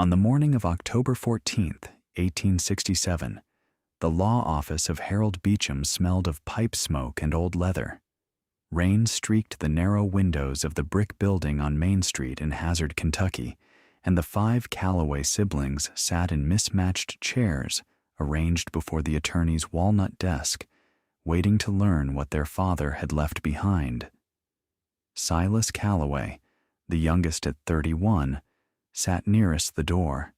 On the morning of October 14th, 1867, the law office of Harold Beecham smelled of pipe smoke and old leather. Rain streaked the narrow windows of the brick building on Main Street in Hazard, Kentucky, and the 5 Calloway siblings sat in mismatched chairs arranged before the attorney's walnut desk, waiting to learn what their father had left behind. Silas Calloway, the youngest at 31, sat nearest the door.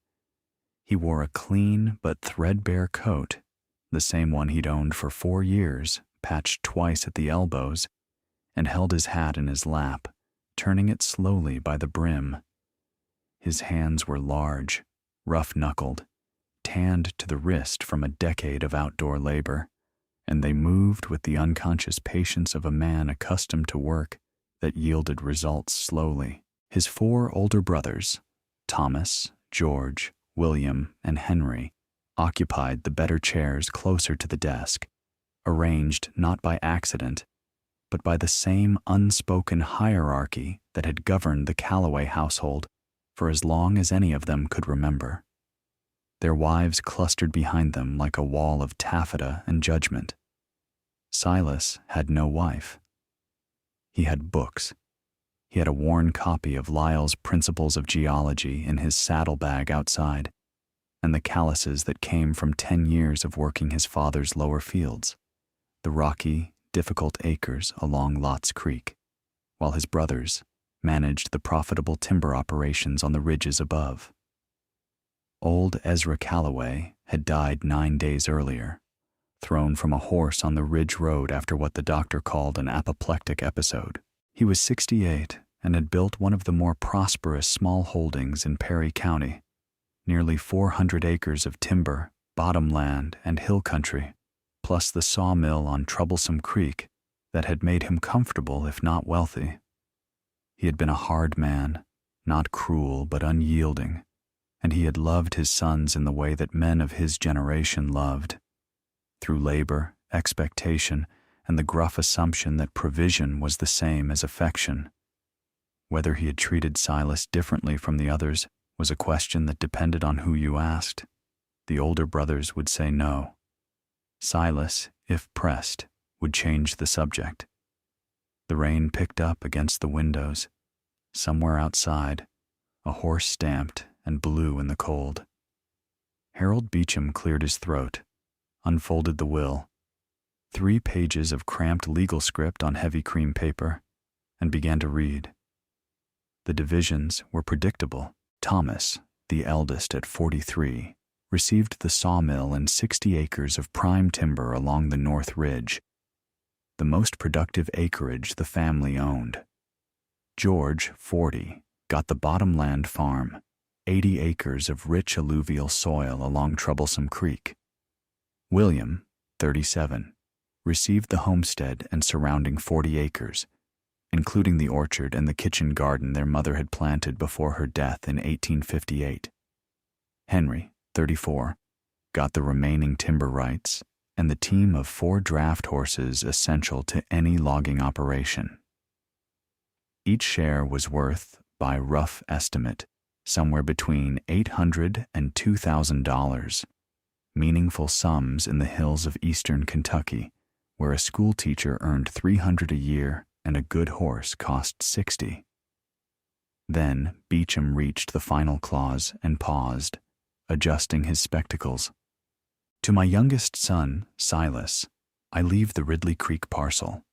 He wore a clean but threadbare coat, the same one he'd owned for 4 years, patched twice at the elbows, and held his hat in his lap, turning it slowly by the brim. His hands were large, rough-knuckled, tanned to the wrist from a decade of outdoor labor, and they moved with the unconscious patience of a man accustomed to work that yielded results slowly. His 4 older brothers, Thomas, George, William, and Henry, occupied the better chairs closer to the desk, arranged not by accident, but by the same unspoken hierarchy that had governed the Calloway household for as long as any of them could remember. Their wives clustered behind them like a wall of taffeta and judgment. Silas had no wife. He had books. He had a worn copy of Lyell's Principles of Geology in his saddlebag outside, and the calluses that came from 10 years of working his father's lower fields, the rocky, difficult acres along Lott's Creek, while his brothers managed the profitable timber operations on the ridges above. Old Ezra Calloway had died 9 days earlier, thrown from a horse on the Ridge Road after what the doctor called an apoplectic episode. He was 68 and had built one of the more prosperous small holdings in Perry County, nearly 400 acres of timber, bottomland, and hill country, plus the sawmill on Troublesome Creek that had made him comfortable if not wealthy. He had been a hard man, not cruel but unyielding, and he had loved his sons in the way that men of his generation loved, through labor, expectation, and the gruff assumption that provision was the same as affection. Whether he had treated Silas differently from the others was a question that depended on who you asked. The older brothers would say no. Silas, if pressed, would change the subject. The rain picked up against the windows. Somewhere outside, a horse stamped and blew in the cold. Harold Beecham cleared his throat, unfolded the will, 3 pages of cramped legal script on heavy cream paper, and began to read. The divisions were predictable. Thomas, the eldest at 43, received the sawmill and 60 acres of prime timber along the North Ridge, the most productive acreage the family owned. George, 40, got the bottomland farm, 80 acres of rich alluvial soil along Troublesome Creek. William, 37, received the homestead and surrounding 40 acres, including the orchard and the kitchen garden their mother had planted before her death in 1858. Henry, 34, got the remaining timber rights and the team of 4 draft horses essential to any logging operation. Each share was worth, by rough estimate, somewhere between $800 and $2,000, meaningful sums in the hills of eastern Kentucky, where a school teacher earned $300 a year and a good horse cost $60. Then Beecham reached the final clause and paused, adjusting his spectacles. To my youngest son, Silas, I leave the Ridley Creek parcel,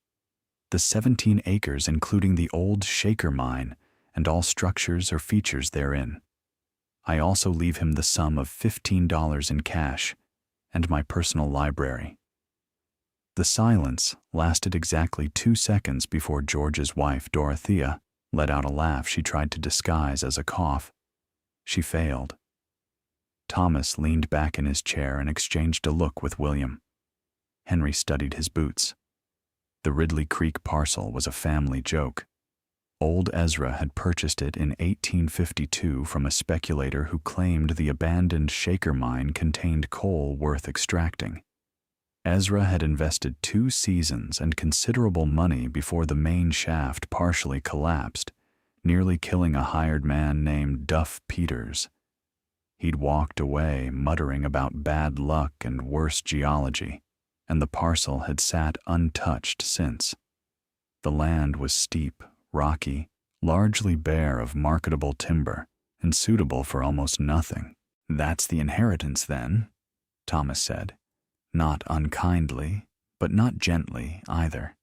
the 17 acres including the old Shaker mine and all structures or features therein. I also leave him the sum of $15 in cash and my personal library. The silence lasted exactly 2 seconds before George's wife, Dorothea, let out a laugh she tried to disguise as a cough. She failed. Thomas leaned back in his chair and exchanged a look with William. Henry studied his boots. The Ridley Creek parcel was a family joke. Old Ezra had purchased it in 1852 from a speculator who claimed the abandoned Shaker mine contained coal worth extracting. Ezra had invested 2 seasons and considerable money before the main shaft partially collapsed, nearly killing a hired man named Duff Peters. He'd walked away muttering about bad luck and worse geology, and the parcel had sat untouched since. The land was steep, rocky, largely bare of marketable timber, and suitable for almost nothing. "That's the inheritance, then," Thomas said, not unkindly, but not gently either.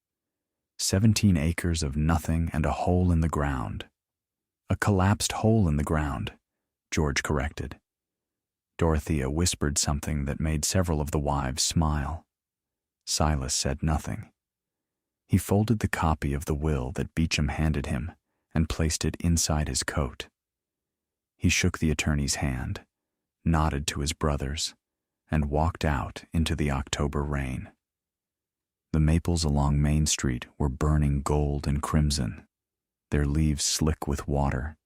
17 acres of nothing and a hole in the ground. "A collapsed hole in the ground," George corrected. Dorothea whispered something that made several of the wives smile. Silas said nothing. He folded the copy of the will that Beecham handed him and placed it inside his coat. He shook the attorney's hand, nodded to his brothers, and walked out into the October rain. The maples along Main Street were burning gold and crimson, their leaves slick with water,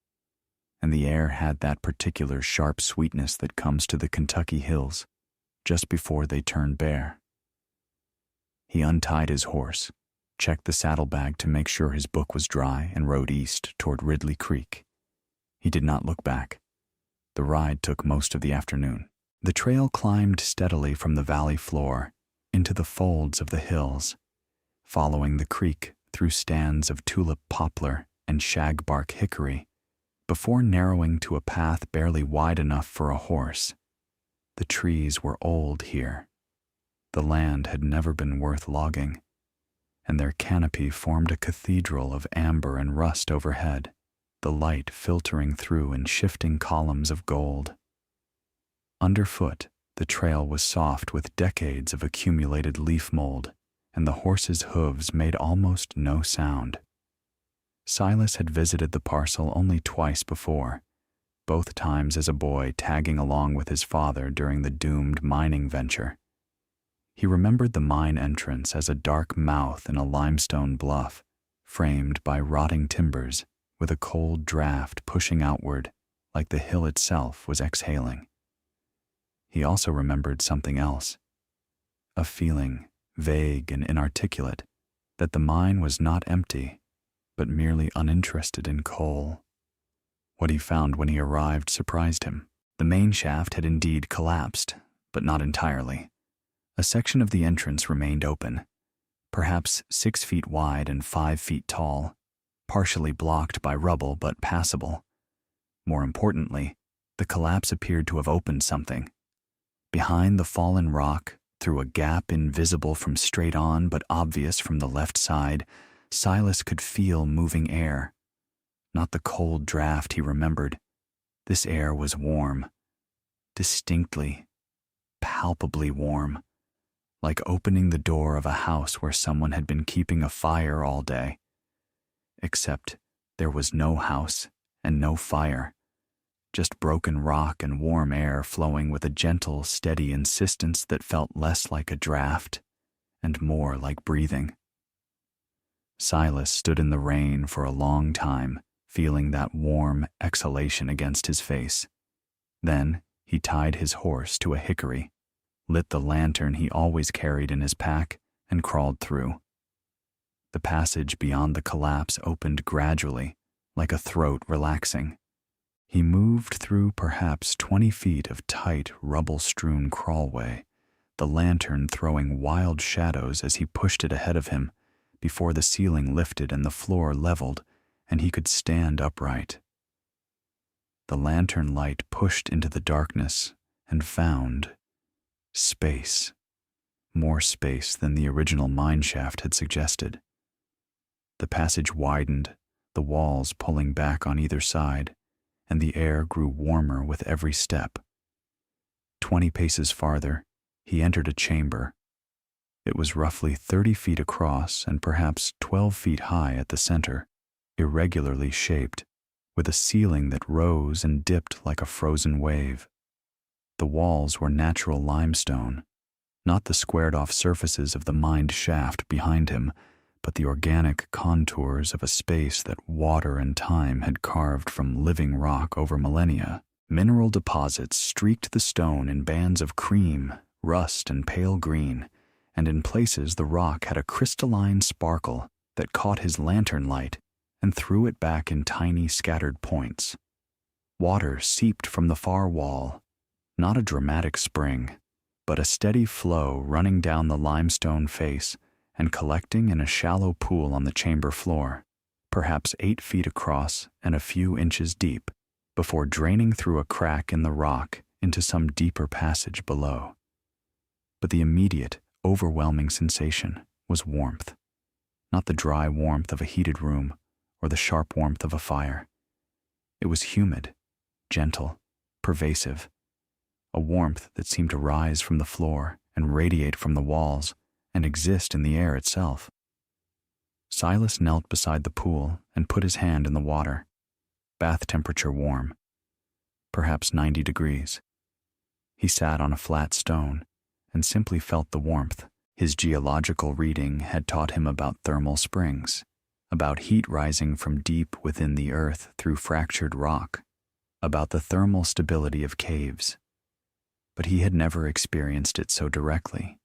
and the air had that particular sharp sweetness that comes to the Kentucky hills just before they turn bare. He untied his horse, checked the saddlebag to make sure his book was dry, and rode east toward Ridley Creek. He did not look back. The ride took most of the afternoon. The trail climbed steadily from the valley floor into the folds of the hills, following the creek through stands of tulip poplar and shagbark hickory, before narrowing to a path barely wide enough for a horse. The trees were old here. The land had never been worth logging, and their canopy formed a cathedral of amber and rust overhead, the light filtering through in shifting columns of gold. Underfoot, the trail was soft with decades of accumulated leaf mold, and the horse's hooves made almost no sound. Silas had visited the parcel only twice before, both times as a boy tagging along with his father during the doomed mining venture. He remembered the mine entrance as a dark mouth in a limestone bluff, framed by rotting timbers, with a cold draft pushing outward like the hill itself was exhaling. He also remembered something else, a feeling, vague and inarticulate, that the mine was not empty, but merely uninterested in coal. What he found when he arrived surprised him. The main shaft had indeed collapsed, but not entirely. A section of the entrance remained open, perhaps 6 feet wide and 5 feet tall, partially blocked by rubble but passable. More importantly, the collapse appeared to have opened something. Behind the fallen rock, through a gap invisible from straight on but obvious from the left side, Silas could feel moving air. Not the cold draft he remembered. This air was warm, distinctly, palpably warm, like opening the door of a house where someone had been keeping a fire all day. Except there was no house and no fire, just broken rock and warm air flowing with a gentle, steady insistence that felt less like a draft and more like breathing. Silas stood in the rain for a long time, feeling that warm exhalation against his face. Then he tied his horse to a hickory, lit the lantern he always carried in his pack, and crawled through. The passage beyond the collapse opened gradually, like a throat relaxing. He moved through perhaps 20 feet of tight, rubble-strewn crawlway, the lantern throwing wild shadows as he pushed it ahead of him, before the ceiling lifted and the floor leveled, and he could stand upright. The lantern light pushed into the darkness and found space, more space than the original mine shaft had suggested. The passage widened, the walls pulling back on either side, and the air grew warmer with every step. 20 paces farther, he entered a chamber. It was roughly 30 feet across and perhaps 12 feet high at the center, irregularly shaped, with a ceiling that rose and dipped like a frozen wave. The walls were natural limestone, not the squared-off surfaces of the mined shaft behind him, but the organic contours of a space that water and time had carved from living rock over millennia. Mineral deposits streaked the stone in bands of cream, rust, and pale green, and in places the rock had a crystalline sparkle that caught his lantern light and threw it back in tiny scattered points. Water seeped from the far wall, not a dramatic spring, but a steady flow running down the limestone face and collecting in a shallow pool on the chamber floor, perhaps 8 feet across and a few inches deep, before draining through a crack in the rock into some deeper passage below. But the immediate, overwhelming sensation was warmth, not the dry warmth of a heated room or the sharp warmth of a fire. It was humid, gentle, pervasive, a warmth that seemed to rise from the floor and radiate from the walls and exist in the air itself. Silas knelt beside the pool and put his hand in the water, bath temperature warm, perhaps 90 degrees. He sat on a flat stone and simply felt the warmth. His geological reading had taught him about thermal springs, about heat rising from deep within the earth through fractured rock, about the thermal stability of caves. But he had never experienced it so directly.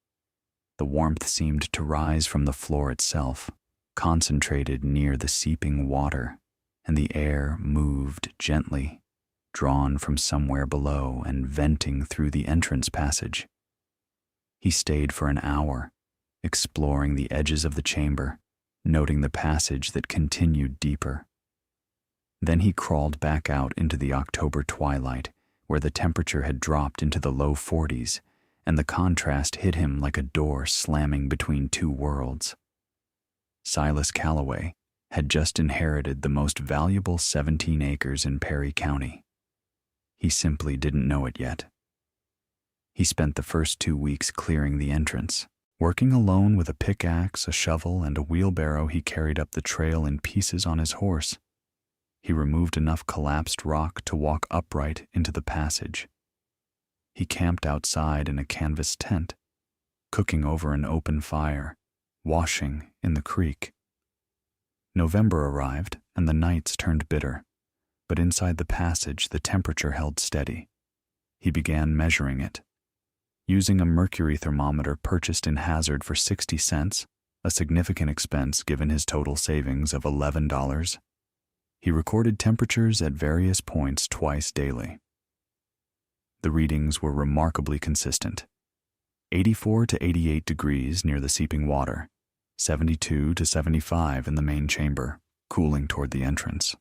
The warmth seemed to rise from the floor itself, concentrated near the seeping water, and the air moved gently, drawn from somewhere below and venting through the entrance passage. He stayed for an hour, exploring the edges of the chamber, noting the passage that continued deeper. Then he crawled back out into the October twilight, where the temperature had dropped into the low 40s, and the contrast hit him like a door slamming between two worlds. Silas Calloway had just inherited the most valuable 17 acres in Perry County. He simply didn't know it yet. He spent the first 2 weeks clearing the entrance, working alone with a pickaxe, a shovel, and a wheelbarrow he carried up the trail in pieces on his horse. He removed enough collapsed rock to walk upright into the passage. He camped outside in a canvas tent, cooking over an open fire, washing in the creek. November arrived and the nights turned bitter, but inside the passage the temperature held steady. He began measuring it. Using a mercury thermometer purchased in Hazard for 60 cents, a significant expense given his total savings of $11, he recorded temperatures at various points twice daily. The readings were remarkably consistent. 84 to 88 degrees near the seeping water, 72 to 75 in the main chamber, cooling toward the entrance.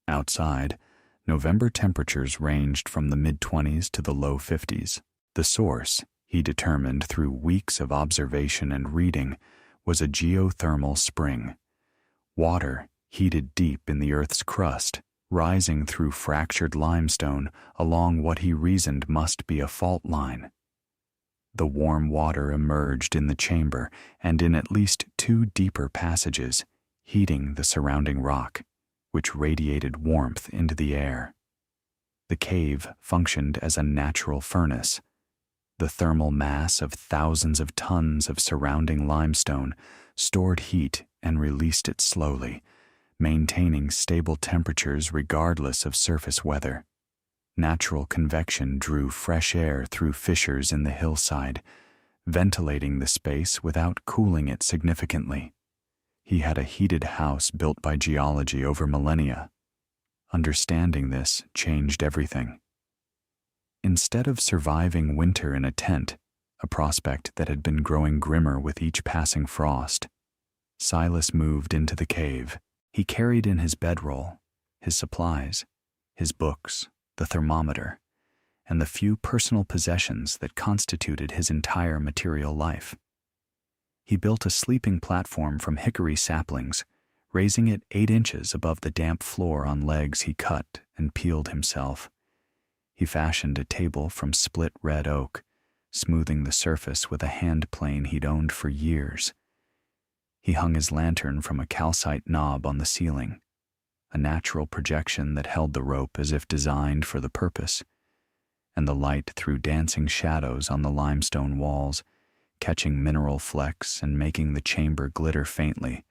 Outside, November temperatures ranged from the mid-20s to the low 50s. The source, he determined through weeks of observation and reading, was a geothermal spring. Water heated deep in the Earth's crust, rising through fractured limestone along what he reasoned must be a fault line. The warm water emerged in the chamber and in at least 2 deeper passages, heating the surrounding rock, which radiated warmth into the air. The cave functioned as a natural furnace. The thermal mass of thousands of tons of surrounding limestone stored heat and released it slowly, maintaining stable temperatures regardless of surface weather. Natural convection drew fresh air through fissures in the hillside, ventilating the space without cooling it significantly. He had a heated house built by geology over millennia. Understanding this changed everything. Instead of surviving winter in a tent, a prospect that had been growing grimmer with each passing frost, Silas moved into the cave. He carried in his bedroll, his supplies, his books, the thermometer, and the few personal possessions that constituted his entire material life. He built a sleeping platform from hickory saplings, raising it 8 inches above the damp floor on legs he cut and peeled himself. He fashioned a table from split red oak, smoothing the surface with a hand plane he'd owned for years. He hung his lantern from a calcite knob on the ceiling, a natural projection that held the rope as if designed for the purpose, and the light threw dancing shadows on the limestone walls, catching mineral flecks and making the chamber glitter faintly,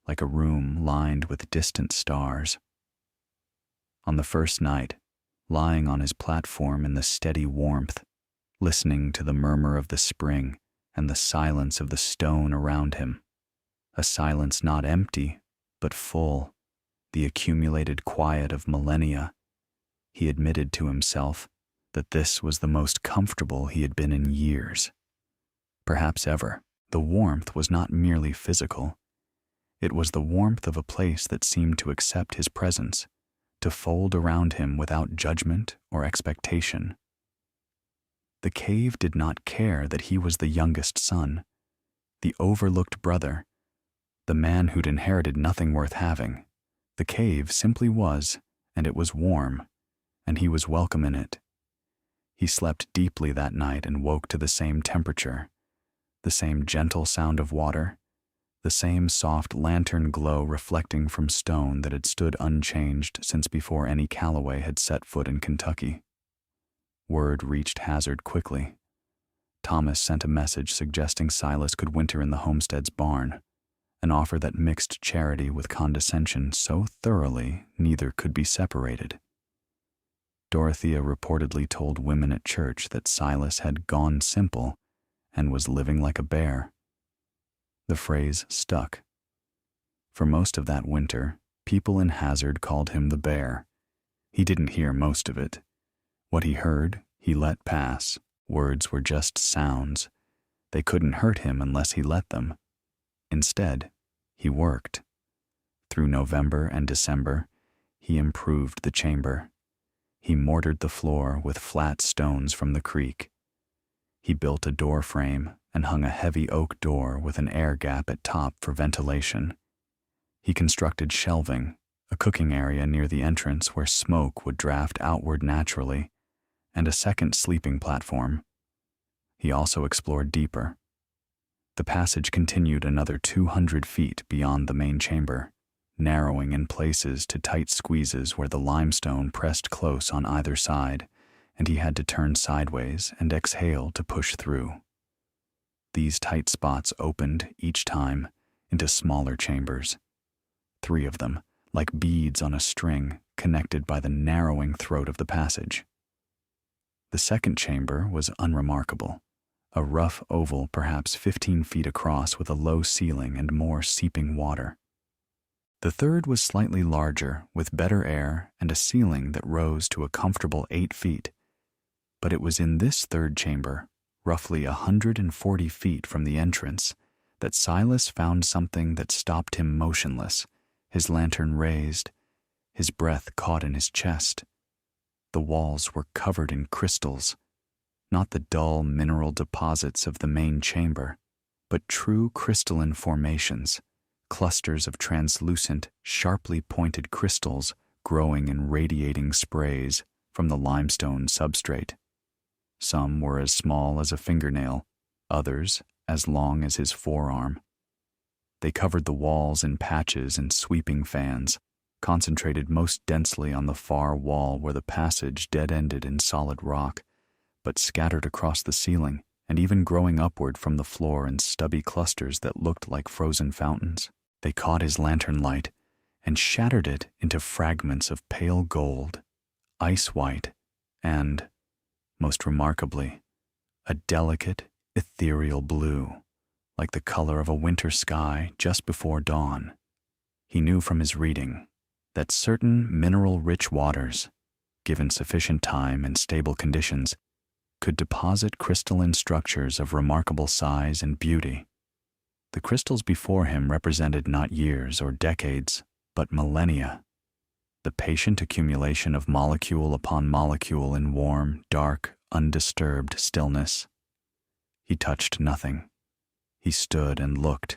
like a room lined with distant stars. On the first night, lying on his platform in the steady warmth, listening to the murmur of the spring and the silence of the stone around him, a silence not empty, but full, the accumulated quiet of millennia, He admitted to himself that this was the most comfortable he had been in years, perhaps ever. The warmth was not merely physical. It was the warmth of a place that seemed to accept his presence, to fold around him without judgment or expectation. The cave did not care that he was the youngest son, the overlooked brother, the man who'd inherited nothing worth having. The cave simply was, and it was warm, and he was welcome in it. He slept deeply that night and woke to the same temperature, the same gentle sound of water, the same soft lantern glow reflecting from stone that had stood unchanged since before any Calloway had set foot in Kentucky. Word reached Hazard quickly. Thomas sent a message suggesting Silas could winter in the homestead's barn, an offer that mixed charity with condescension so thoroughly neither could be separated. Dorothea reportedly told women at church that Silas had gone simple and was living like a bear. The phrase stuck. For most of that winter, people in Hazard called him the bear. He didn't hear most of it. What he heard, he let pass. Words were just sounds. They couldn't hurt him unless he let them. Instead, he worked. Through November and December, he improved the chamber. He mortared the floor with flat stones from the creek. He built a door frame and hung a heavy oak door with an air gap at top for ventilation. He constructed shelving, a cooking area near the entrance where smoke would draft outward naturally, and a second sleeping platform. He also explored deeper. The passage continued another 200 feet beyond the main chamber, narrowing in places to tight squeezes where the limestone pressed close on either side, and he had to turn sideways and exhale to push through. These tight spots opened, each time, into smaller chambers. 3 of them, like beads on a string, connected by the narrowing throat of the passage. The second chamber was unremarkable, a rough oval perhaps 15 feet across with a low ceiling and more seeping water. The third was slightly larger, with better air and a ceiling that rose to a comfortable 8 feet. But it was in this third chamber, roughly 140 feet from the entrance, that Silas found something that stopped him motionless, his lantern raised, his breath caught in his chest. The walls were covered in crystals, not the dull mineral deposits of the main chamber, but true crystalline formations, clusters of translucent, sharply pointed crystals growing in radiating sprays from the limestone substrate. Some were as small as a fingernail, others as long as his forearm. They covered the walls in patches and sweeping fans, concentrated most densely on the far wall where the passage dead-ended in solid rock, but scattered across the ceiling and even growing upward from the floor in stubby clusters that looked like frozen fountains. They caught his lantern light and shattered it into fragments of pale gold, ice-white, and, most remarkably, a delicate, ethereal blue, like the color of a winter sky just before dawn. He knew from his reading that certain mineral-rich waters, given sufficient time and stable conditions, could deposit crystalline structures of remarkable size and beauty. The crystals before him represented not years or decades, but millennia, the patient accumulation of molecule upon molecule in warm, dark, undisturbed stillness. He touched nothing. He stood and looked,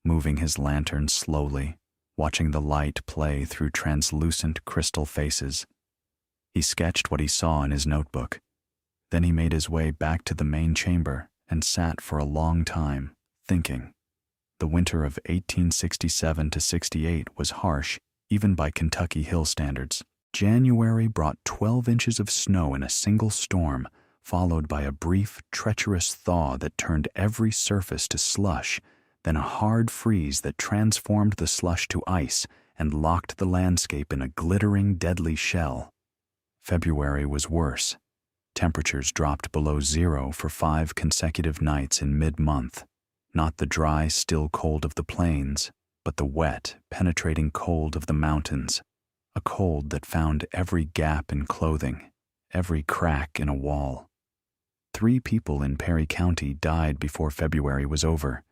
moving his lantern slowly, watching the light play through translucent crystal faces. He sketched what he saw in his notebook. Then he made his way back to the main chamber and sat for a long time, thinking. The winter of 1867 to 68 was harsh, even by Kentucky hill standards. January brought 12 inches of snow in a single storm, followed by a brief, treacherous thaw that turned every surface to slush, then a hard freeze that transformed the slush to ice and locked the landscape in a glittering, deadly shell. February was worse. Temperatures dropped below 0 for 5 consecutive nights in mid-month. Not the dry, still cold of the plains, but the wet, penetrating cold of the mountains. a cold that found every gap in clothing, every crack in a wall. 3 people in Perry County died before February was over.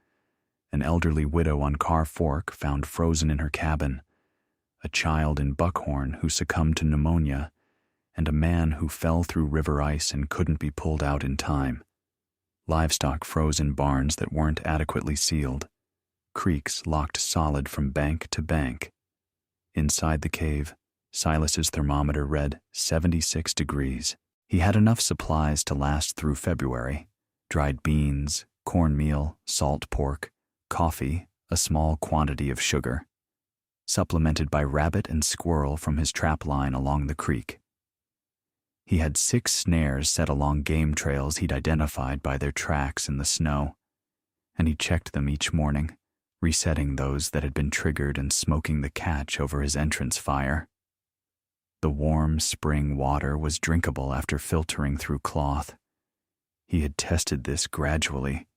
An elderly widow on Car Fork found frozen in her cabin, a child in Buckhorn who succumbed to pneumonia, and a man who fell through river ice and couldn't be pulled out in time. Livestock froze in barns that weren't adequately sealed. Creeks locked solid from bank to bank. Inside the cave, Silas's thermometer read 76 degrees. He had enough supplies to last through February: dried beans, cornmeal, salt pork, coffee, a small quantity of sugar, supplemented by rabbit and squirrel from his trap line along the creek. He had 6 snares set along game trails he'd identified by their tracks in the snow, and he checked them each morning, resetting those that had been triggered and smoking the catch over his entrance fire. The warm spring water was drinkable after filtering through cloth. He had tested this gradually,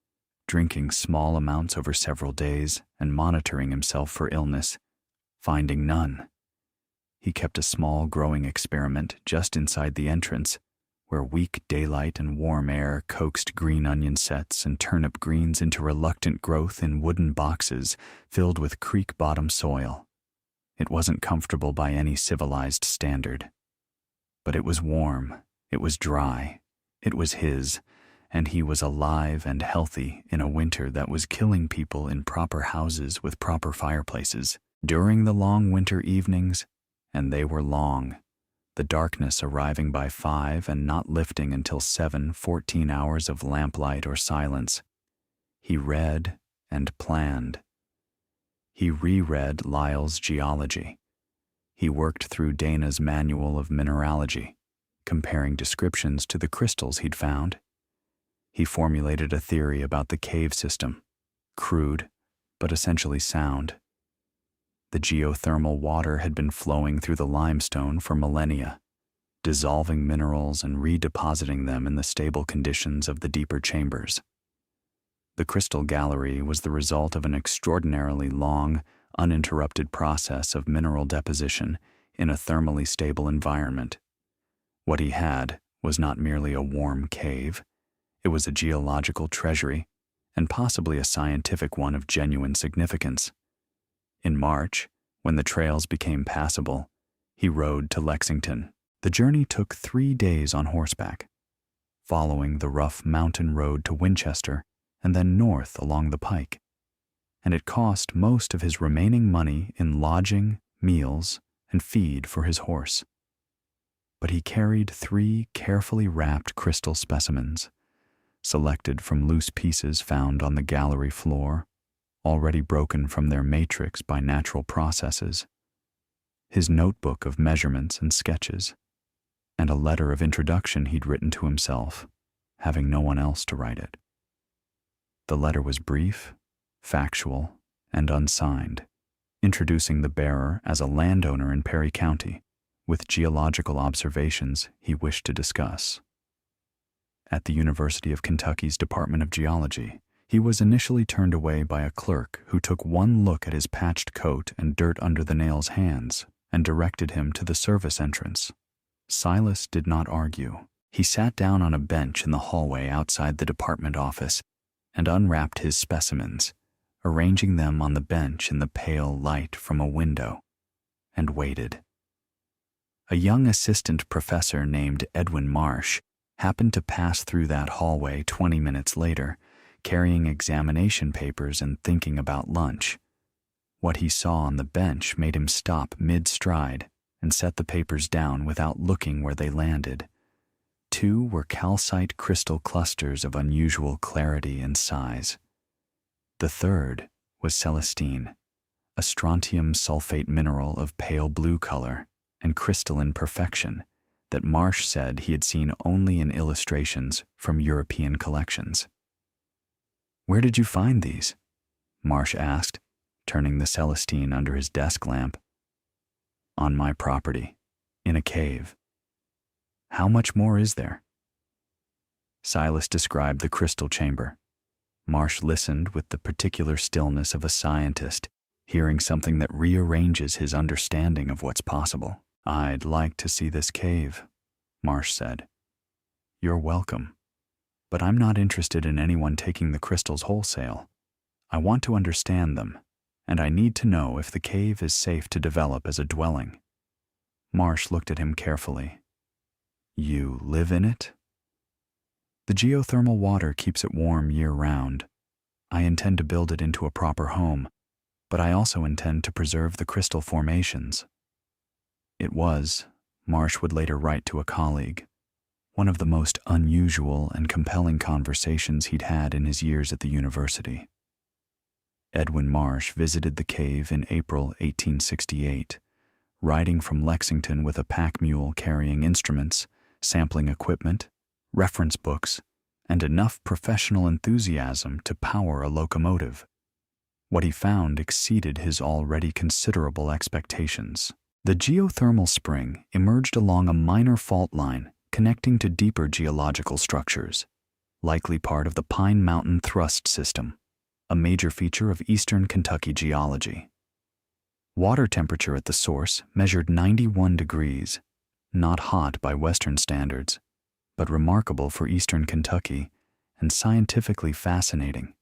drinking small amounts over several days and monitoring himself for illness, finding none. He kept a small growing experiment just inside the entrance, where weak daylight and warm air coaxed green onion sets and turnip greens into reluctant growth in wooden boxes filled with creek-bottom soil. It wasn't comfortable by any civilized standard. But it was warm, it was dry, it was his, and he was alive and healthy in a winter that was killing people in proper houses with proper fireplaces. During the long winter evenings, and they were long, the darkness arriving by 5 and not lifting until 7 14 hours of lamplight or silence, he read and planned. He reread Lyell's geology. He worked through Dana's manual of mineralogy, comparing descriptions to the crystals he'd found. He formulated a theory about the cave system, crude, but essentially sound. The geothermal water had been flowing through the limestone for millennia, dissolving minerals and redepositing them in the stable conditions of the deeper chambers. The crystal gallery was the result of an extraordinarily long, uninterrupted process of mineral deposition in a thermally stable environment. What he had was not merely a warm cave. It was a geological treasury, and possibly a scientific one of genuine significance. In March, when the trails became passable, he rode to Lexington. The journey took 3 days on horseback, following the rough mountain road to Winchester and then north along the pike, and it cost most of his remaining money in lodging, meals, and feed for his horse. But he carried 3 carefully wrapped crystal specimens, selected from loose pieces found on the gallery floor, already broken from their matrix by natural processes, his notebook of measurements and sketches, and a letter of introduction he'd written to himself, having no one else to write it. The letter was brief, factual, and unsigned, introducing the bearer as a landowner in Perry County, with geological observations he wished to discuss. At the University of Kentucky's Department of Geology, he was initially turned away by a clerk who took one look at his patched coat and dirt under the nail's hands and directed him to the service entrance. Silas did not argue. He sat down on a bench in the hallway outside the department office and unwrapped his specimens, arranging them on the bench in the pale light from a window, and waited. A young assistant professor named Edwin Marsh happened to pass through that hallway 20 minutes later, carrying examination papers and thinking about lunch. What he saw on the bench made him stop mid-stride and set the papers down without looking where they landed. 2 were calcite crystal clusters of unusual clarity and size. The third was celestine, a strontium sulfate mineral of pale blue color and crystalline perfection that Marsh said he had seen only in illustrations from European collections. "Where did you find these?" Marsh asked, turning the celestine under his desk lamp. "On my property, in a cave." "How much more is there?" Silas described the crystal chamber. Marsh listened with the particular stillness of a scientist, hearing something that rearranges his understanding of what's possible. "I'd like to see this cave," Marsh said. "You're welcome. But I'm not interested in anyone taking the crystals wholesale. I want to understand them, and I need to know if the cave is safe to develop as a dwelling." Marsh looked at him carefully. "You live in it?" "The geothermal water keeps it warm year-round. I intend to build it into a proper home, but I also intend to preserve the crystal formations." It was, Marsh would later write to a colleague, one of the most unusual and compelling conversations he'd had in his years at the university. Edwin Marsh visited the cave in April 1868, riding from Lexington with a pack mule carrying instruments, sampling equipment, reference books, and enough professional enthusiasm to power a locomotive. What he found exceeded his already considerable expectations. The geothermal spring emerged along a minor fault line connecting to deeper geological structures, likely part of the Pine Mountain Thrust System, a major feature of eastern Kentucky geology. Water temperature at the source measured 91 degrees, not hot by Western standards, but remarkable for eastern Kentucky and scientifically fascinating,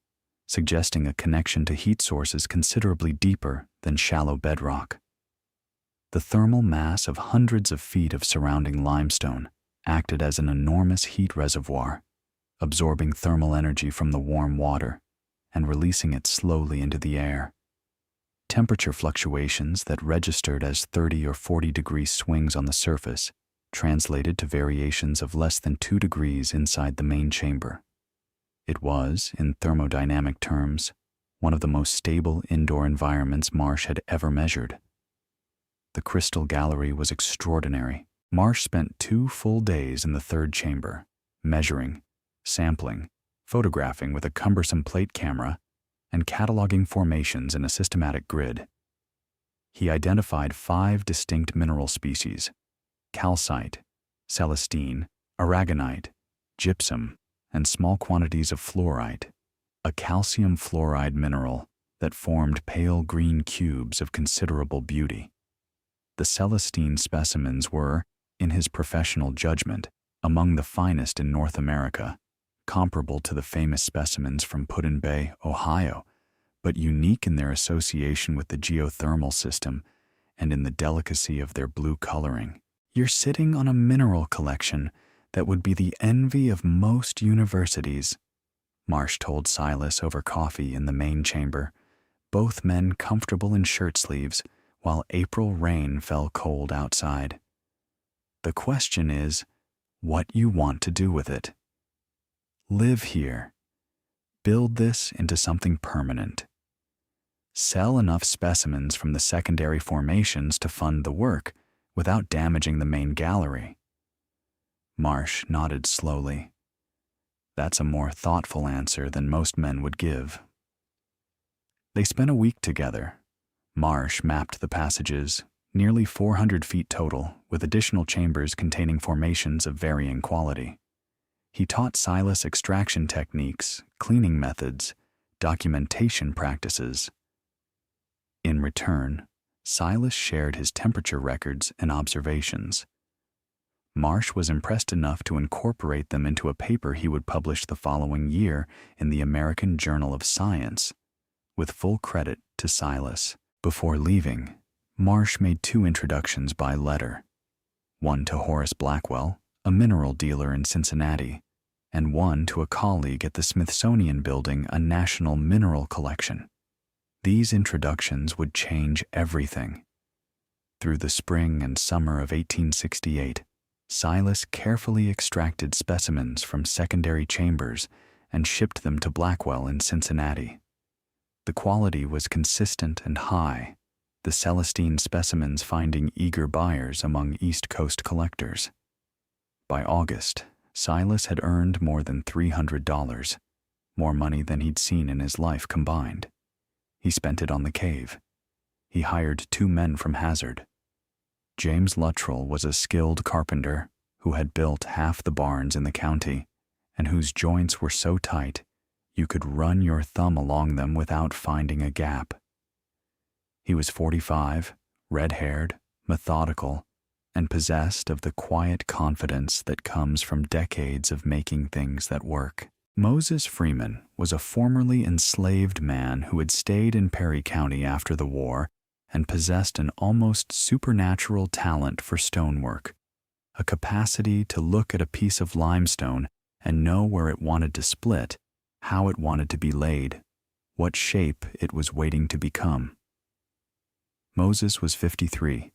suggesting a connection to heat sources considerably deeper than shallow bedrock. The thermal mass of hundreds of feet of surrounding limestone acted as an enormous heat reservoir, absorbing thermal energy from the warm water and releasing it slowly into the air. Temperature fluctuations that registered as 30 or 40 degree swings on the surface translated to variations of less than 2 degrees inside the main chamber. It was, in thermodynamic terms, one of the most stable indoor environments Marsh had ever measured. The crystal gallery was extraordinary. Marsh spent 2 full days in the third chamber, measuring, sampling, photographing with a cumbersome plate camera, and cataloging formations in a systematic grid. He identified 5 distinct mineral species: calcite, celestine, aragonite, gypsum, and small quantities of fluorite, a calcium fluoride mineral that formed pale green cubes of considerable beauty. The celestine specimens were, in his professional judgment, among the finest in North America, comparable to the famous specimens from Put-in Bay, Ohio, but unique in their association with the geothermal system and in the delicacy of their blue coloring. "You're sitting on a mineral collection that would be the envy of most universities," Marsh told Silas over coffee in the main chamber, both men comfortable in shirt sleeves while April rain fell cold outside. "The question is, what you want to do with it. Live here. Build this into something permanent. Sell enough specimens from the secondary formations to fund the work without damaging the main gallery." Marsh nodded slowly. That's a more thoughtful answer than most men would give. They spent a week together. Marsh mapped the passages, nearly 400 feet total, with additional chambers containing formations of varying quality. He taught Silas extraction techniques, cleaning methods, documentation practices. In return, Silas shared his temperature records and observations. Marsh was impressed enough to incorporate them into a paper he would publish the following year in the American Journal of Science, with full credit to Silas. Before leaving, Marsh made 2 introductions by letter, one to Horace Blackwell, a mineral dealer in Cincinnati, and one to a colleague at the Smithsonian building a national mineral collection. These introductions would change everything. Through the spring and summer of 1868, Silas carefully extracted specimens from secondary chambers and shipped them to Blackwell in Cincinnati. The quality was consistent and high, the Celestine specimens finding eager buyers among East Coast collectors. By August, Silas had earned more than $300, more money than he'd seen in his life combined. He spent it on the cave. He hired 2 men from Hazard. James Luttrell was a skilled carpenter who had built half the barns in the county and whose joints were so tight you could run your thumb along them without finding a gap. He was 45, red-haired, methodical, and possessed of the quiet confidence that comes from decades of making things that work. Moses Freeman was a formerly enslaved man who had stayed in Perry County after the war and possessed an almost supernatural talent for stonework, a capacity to look at a piece of limestone and know where it wanted to split, how it wanted to be laid, what shape it was waiting to become. Moses was 53,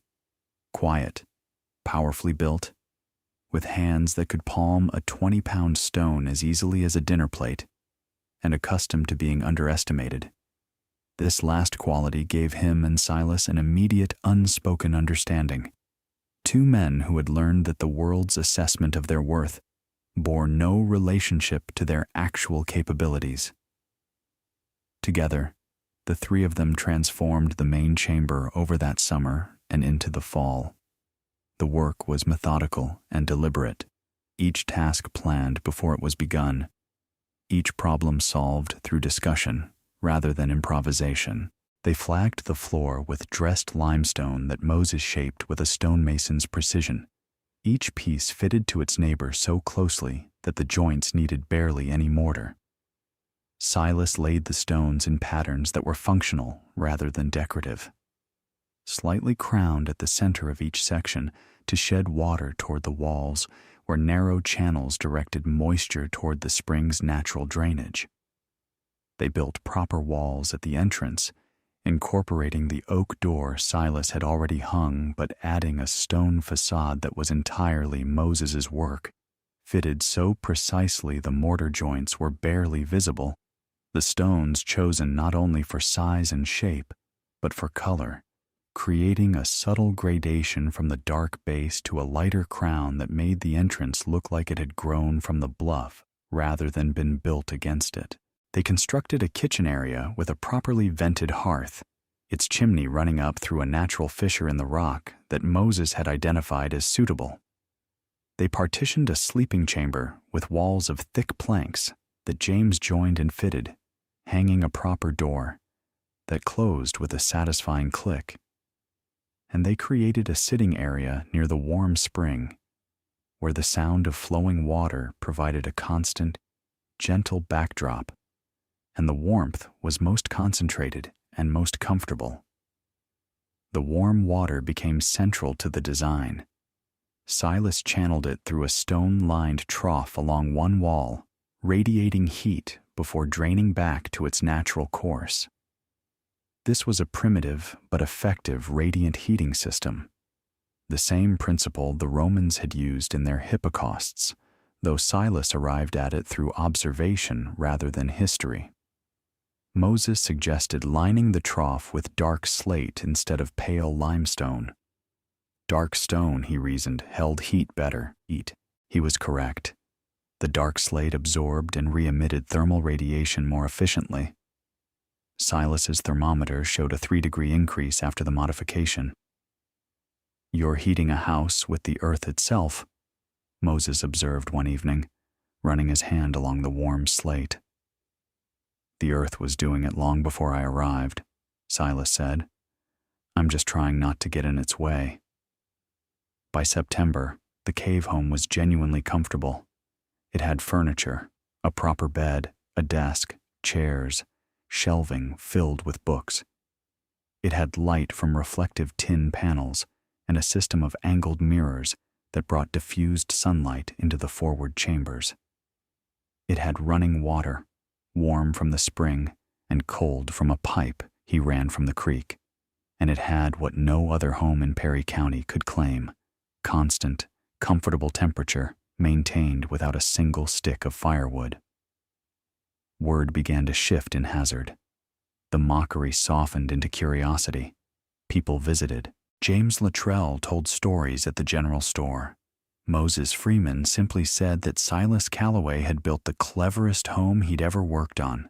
quiet, powerfully built, with hands that could palm a 20-pound stone as easily as a dinner plate, and accustomed to being underestimated. This last quality gave him and Silas an immediate, unspoken understanding. Two men who had learned that the world's assessment of their worth bore no relationship to their actual capabilities. Together, the three of them transformed the main chamber over that summer and into the fall. The work was methodical and deliberate, each task planned before it was begun, each problem solved through discussion rather than improvisation. They flagged the floor with dressed limestone that Moses shaped with a stonemason's precision, each piece fitted to its neighbor so closely that the joints needed barely any mortar. Silas laid the stones in patterns that were functional rather than decorative, slightly crowned at the center of each section to shed water toward the walls where narrow channels directed moisture toward the spring's natural drainage. They built proper walls at the entrance, incorporating the oak door Silas had already hung but adding a stone facade that was entirely Moses's work, fitted so precisely the mortar joints were barely visible, the stones chosen not only for size and shape, but for color, creating a subtle gradation from the dark base to a lighter crown that made the entrance look like it had grown from the bluff rather than been built against it. They constructed a kitchen area with a properly vented hearth, its chimney running up through a natural fissure in the rock that Moses had identified as suitable. They partitioned a sleeping chamber with walls of thick planks that James joined and fitted, hanging a proper door that closed with a satisfying click. And they created a sitting area near the warm spring, where the sound of flowing water provided a constant, gentle backdrop, and the warmth was most concentrated and most comfortable. The warm water became central to the design. Silas channeled it through a stone-lined trough along one wall, radiating heat before draining back to its natural course. This was a primitive but effective radiant heating system, the same principle the Romans had used in their hippocausts, though Silas arrived at it through observation rather than history. Moses suggested lining the trough with dark slate instead of pale limestone. Dark stone, he reasoned, held heat better. He was correct. The dark slate absorbed and re-emitted thermal radiation more efficiently. Silas's thermometer showed a 3-degree increase after the modification. "You're heating a house with the earth itself," Moses observed one evening, running his hand along the warm slate. "The earth was doing it long before I arrived," Silas said. "I'm just trying not to get in its way." By September, the cave home was genuinely comfortable. It had furniture, a proper bed, a desk, chairs, shelving filled with books. It had light from reflective tin panels and a system of angled mirrors that brought diffused sunlight into the forward chambers. It had running water, warm from the spring and cold from a pipe he ran from the creek, and it had what no other home in Perry County could claim: constant, comfortable temperature maintained without a single stick of firewood. Word began to shift in Hazard. The mockery softened into curiosity. People visited. James Luttrell told stories at the general store. Moses Freeman simply said that Silas Calloway had built the cleverest home he'd ever worked on.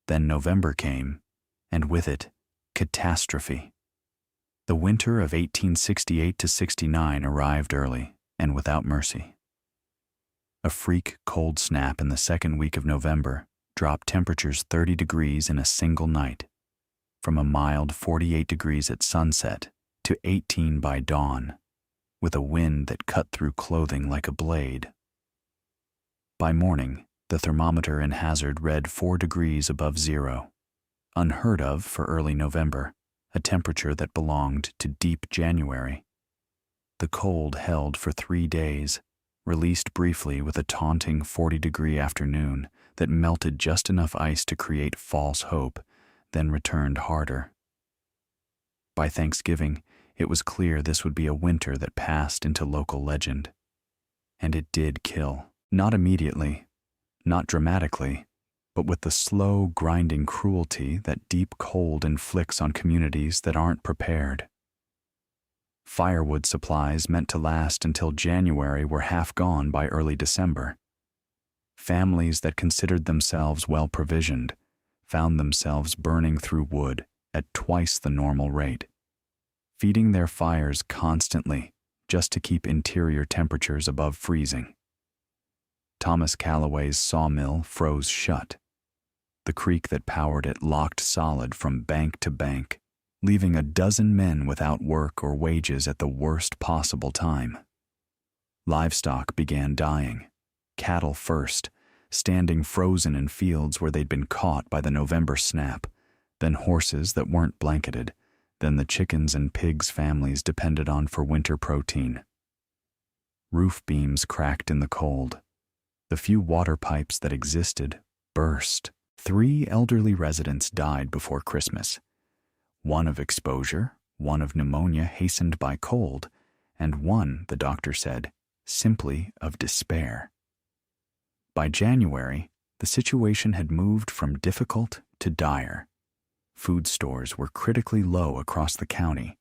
Then November came, and with it, catastrophe. The winter of 1868 to 69 arrived early and without mercy. A freak cold snap in the second week of November dropped temperatures 30 degrees in a single night. from a mild 48 degrees at sunset to 18 by dawn, with a wind that cut through clothing like a blade. By morning, the thermometer in Hazard read 4 degrees above zero, unheard of for early November, a temperature that belonged to deep January. The cold held for 3 days, released briefly with a taunting 40-degree afternoon that melted just enough ice to create false hope, then returned harder. By Thanksgiving, it was clear this would be a winter that passed into local legend. And it did kill, not immediately, not dramatically, but with the slow, grinding cruelty that deep cold inflicts on communities that aren't prepared. Firewood supplies meant to last until January were half gone by early December. Families that considered themselves well-provisioned found themselves burning through wood at twice the normal rate, feeding their fires constantly just to keep interior temperatures above freezing. Thomas Calloway's sawmill froze shut. The creek that powered it locked solid from bank to bank, leaving a dozen men without work or wages at the worst possible time. Livestock began dying, cattle first, standing frozen in fields where they'd been caught by the November snap, then horses that weren't blanketed, then the chickens and pigs families depended on for winter protein. Roof beams cracked in the cold. The few water pipes that existed burst. 3 elderly residents died before Christmas. One of exposure, one of pneumonia hastened by cold, and one, the doctor said, simply of despair. By January, the situation had moved from difficult to dire. Food stores were critically low across the county.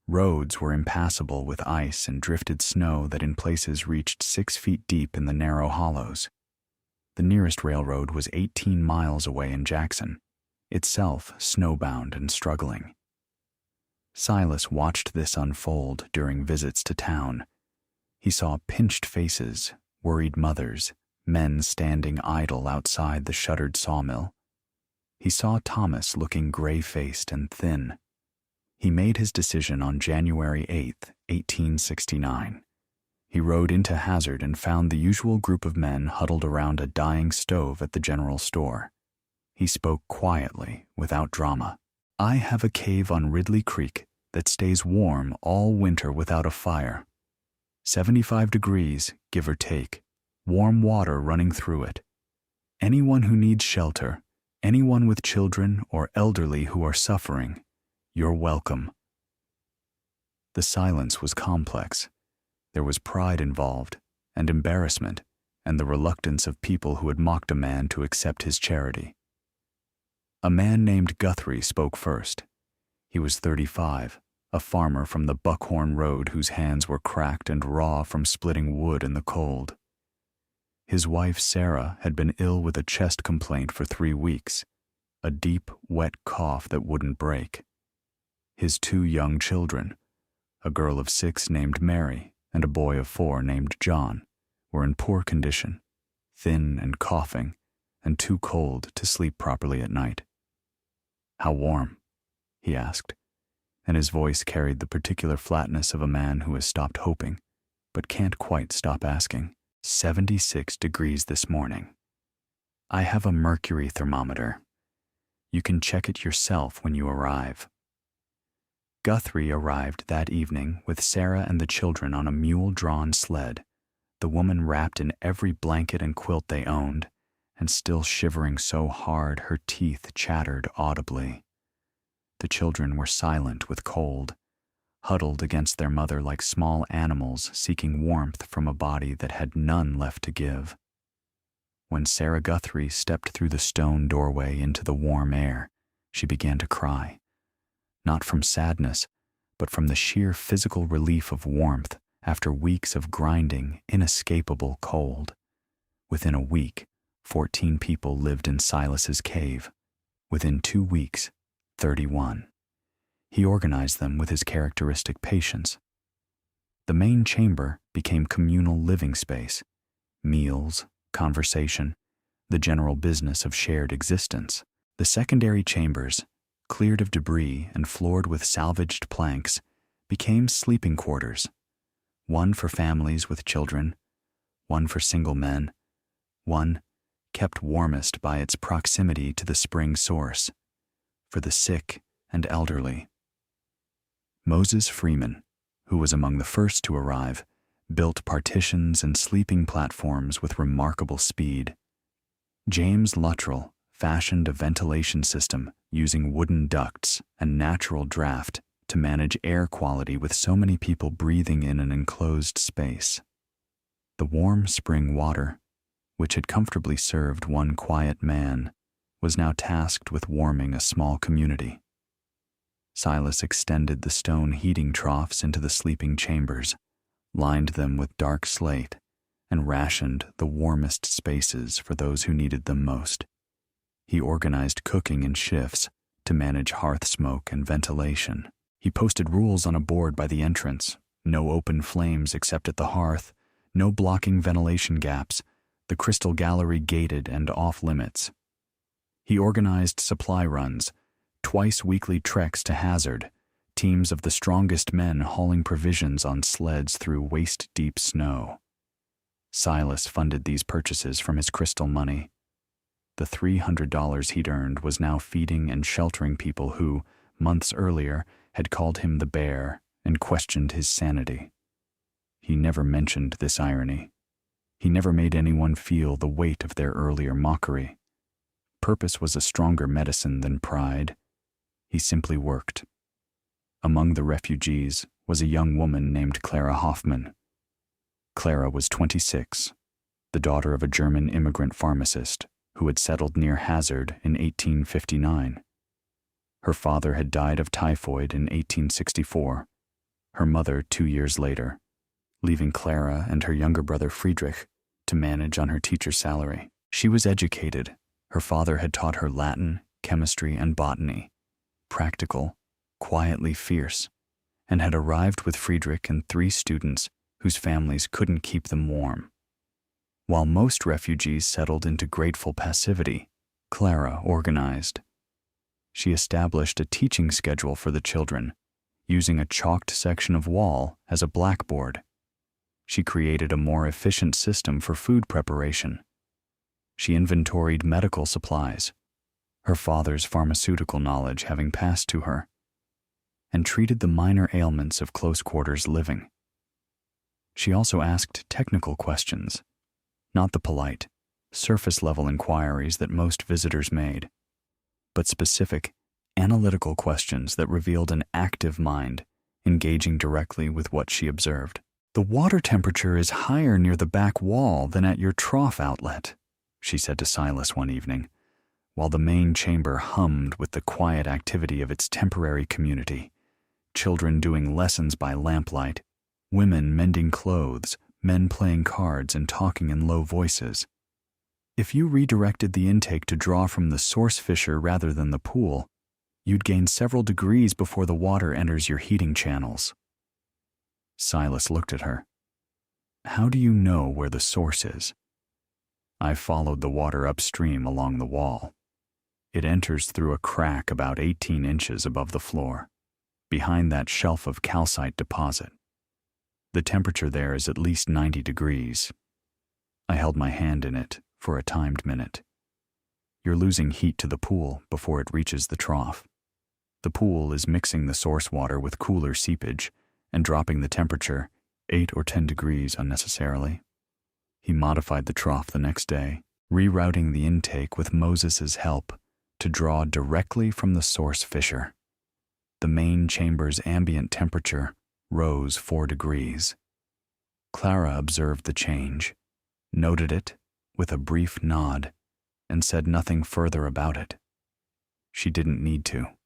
Roads were impassable with ice and drifted snow that in places reached 6 feet deep in the narrow hollows. The nearest railroad was 18 miles away in Jackson, itself snowbound and struggling. Silas watched this unfold during visits to town. He saw pinched faces, worried mothers, men standing idle outside the shuttered sawmill. He saw Thomas looking gray-faced and thin. He made his decision on January 8, 1869. He rode into Hazard and found the usual group of men huddled around a dying stove at the general store. He spoke quietly, without drama. "I have a cave on Ridley Creek that stays warm all winter without a fire. 75 degrees, give or take, warm water running through it. Anyone who needs shelter, anyone with children or elderly who are suffering, you're welcome." The silence was complex. There was pride involved, and embarrassment, and the reluctance of people who had mocked a man to accept his charity. A man named Guthrie spoke first. He was 35, a farmer from the Buckhorn Road whose hands were cracked and raw from splitting wood in the cold. His wife, Sarah, had been ill with a chest complaint for 3 weeks, a deep, wet cough that wouldn't break. His 2 young children, a girl of 6 named Mary and a boy of 4 named John, were in poor condition, thin and coughing, and too cold to sleep properly at night. "How warm?" he asked, and his voice carried the particular flatness of a man who has stopped hoping, but can't quite stop asking. 76 degrees this morning. I have a mercury thermometer. You can check it yourself when you arrive." Guthrie arrived that evening with Sarah and the children on a mule-drawn sled, the woman wrapped in every blanket and quilt they owned, and still shivering so hard her teeth chattered audibly. The children were silent with cold, huddled against their mother like small animals seeking warmth from a body that had none left to give. When Sarah Guthrie stepped through the stone doorway into the warm air, she began to cry. Not from sadness, but from the sheer physical relief of warmth after weeks of grinding, inescapable cold. Within a week, 14 people lived in Silas's cave. Within 2 weeks, 31. He organized them with his characteristic patience. The main chamber became communal living space, meals, conversation, the general business of shared existence. The secondary chambers, cleared of debris and floored with salvaged planks, became sleeping quarters, one for families with children, one for single men, one kept warmest by its proximity to the spring source, for the sick and elderly. Moses Freeman, who was among the first to arrive, built partitions and sleeping platforms with remarkable speed. James Luttrell fashioned a ventilation system using wooden ducts and natural draft to manage air quality with so many people breathing in an enclosed space. The warm spring water, which had comfortably served one quiet man, was now tasked with warming a small community. Silas extended the stone heating troughs into the sleeping chambers, lined them with dark slate, and rationed the warmest spaces for those who needed them most. He organized cooking in shifts to manage hearth smoke and ventilation. He posted rules on a board by the entrance: no open flames except at the hearth, no blocking ventilation gaps, the crystal gallery gated and off limits. He organized supply runs, twice weekly treks to Hazard, teams of the strongest men hauling provisions on sleds through waist-deep snow. Silas funded these purchases from his crystal money. The $300 he'd earned was now feeding and sheltering people who, months earlier, had called him the bear and questioned his sanity. He never mentioned this irony. He never made anyone feel the weight of their earlier mockery. Purpose was a stronger medicine than pride. He simply worked. Among the refugees was a young woman named Clara Hoffman. Clara was 26, the daughter of a German immigrant pharmacist who had settled near Hazard in 1859. Her father had died of typhoid in 1864, her mother 2 years later, leaving Clara and her younger brother Friedrich to manage on her teacher's salary. She was educated. Her father had taught her Latin, chemistry, and botany, practical, quietly fierce, and had arrived with Friedrich and 3 students whose families couldn't keep them warm. While most refugees settled into grateful passivity, Clara organized. She established a teaching schedule for the children, using a chalked section of wall as a blackboard. She created a more efficient system for food preparation. She inventoried medical supplies, her father's pharmaceutical knowledge having passed to her, and treated the minor ailments of close-quarters living. She also asked technical questions, not the polite, surface-level inquiries that most visitors made, but specific, analytical questions that revealed an active mind, engaging directly with what she observed. "The water temperature is higher near the back wall than at your trough outlet," she said to Silas one evening, while the main chamber hummed with the quiet activity of its temporary community. Children doing lessons by lamplight, women mending clothes, men playing cards and talking in low voices. If you redirected the intake to draw from the source fissure rather than the pool, you'd gain several degrees before the water enters your heating channels. Silas looked at her. "How do you know where the source is?" "I followed the water upstream along the wall. It enters through a crack about 18 inches above the floor, behind that shelf of calcite deposit. The temperature there is at least 90 degrees. I held my hand in it for a timed minute. You're losing heat to the pool before it reaches the trough. The pool is mixing the source water with cooler seepage and dropping the temperature 8 or 10 degrees unnecessarily." He modified the trough the next day, rerouting the intake with Moses's help to draw directly from the source fissure. The main chamber's ambient temperature rose 4 degrees. Clara observed the change, noted it with a brief nod, and said nothing further about it. She didn't need to.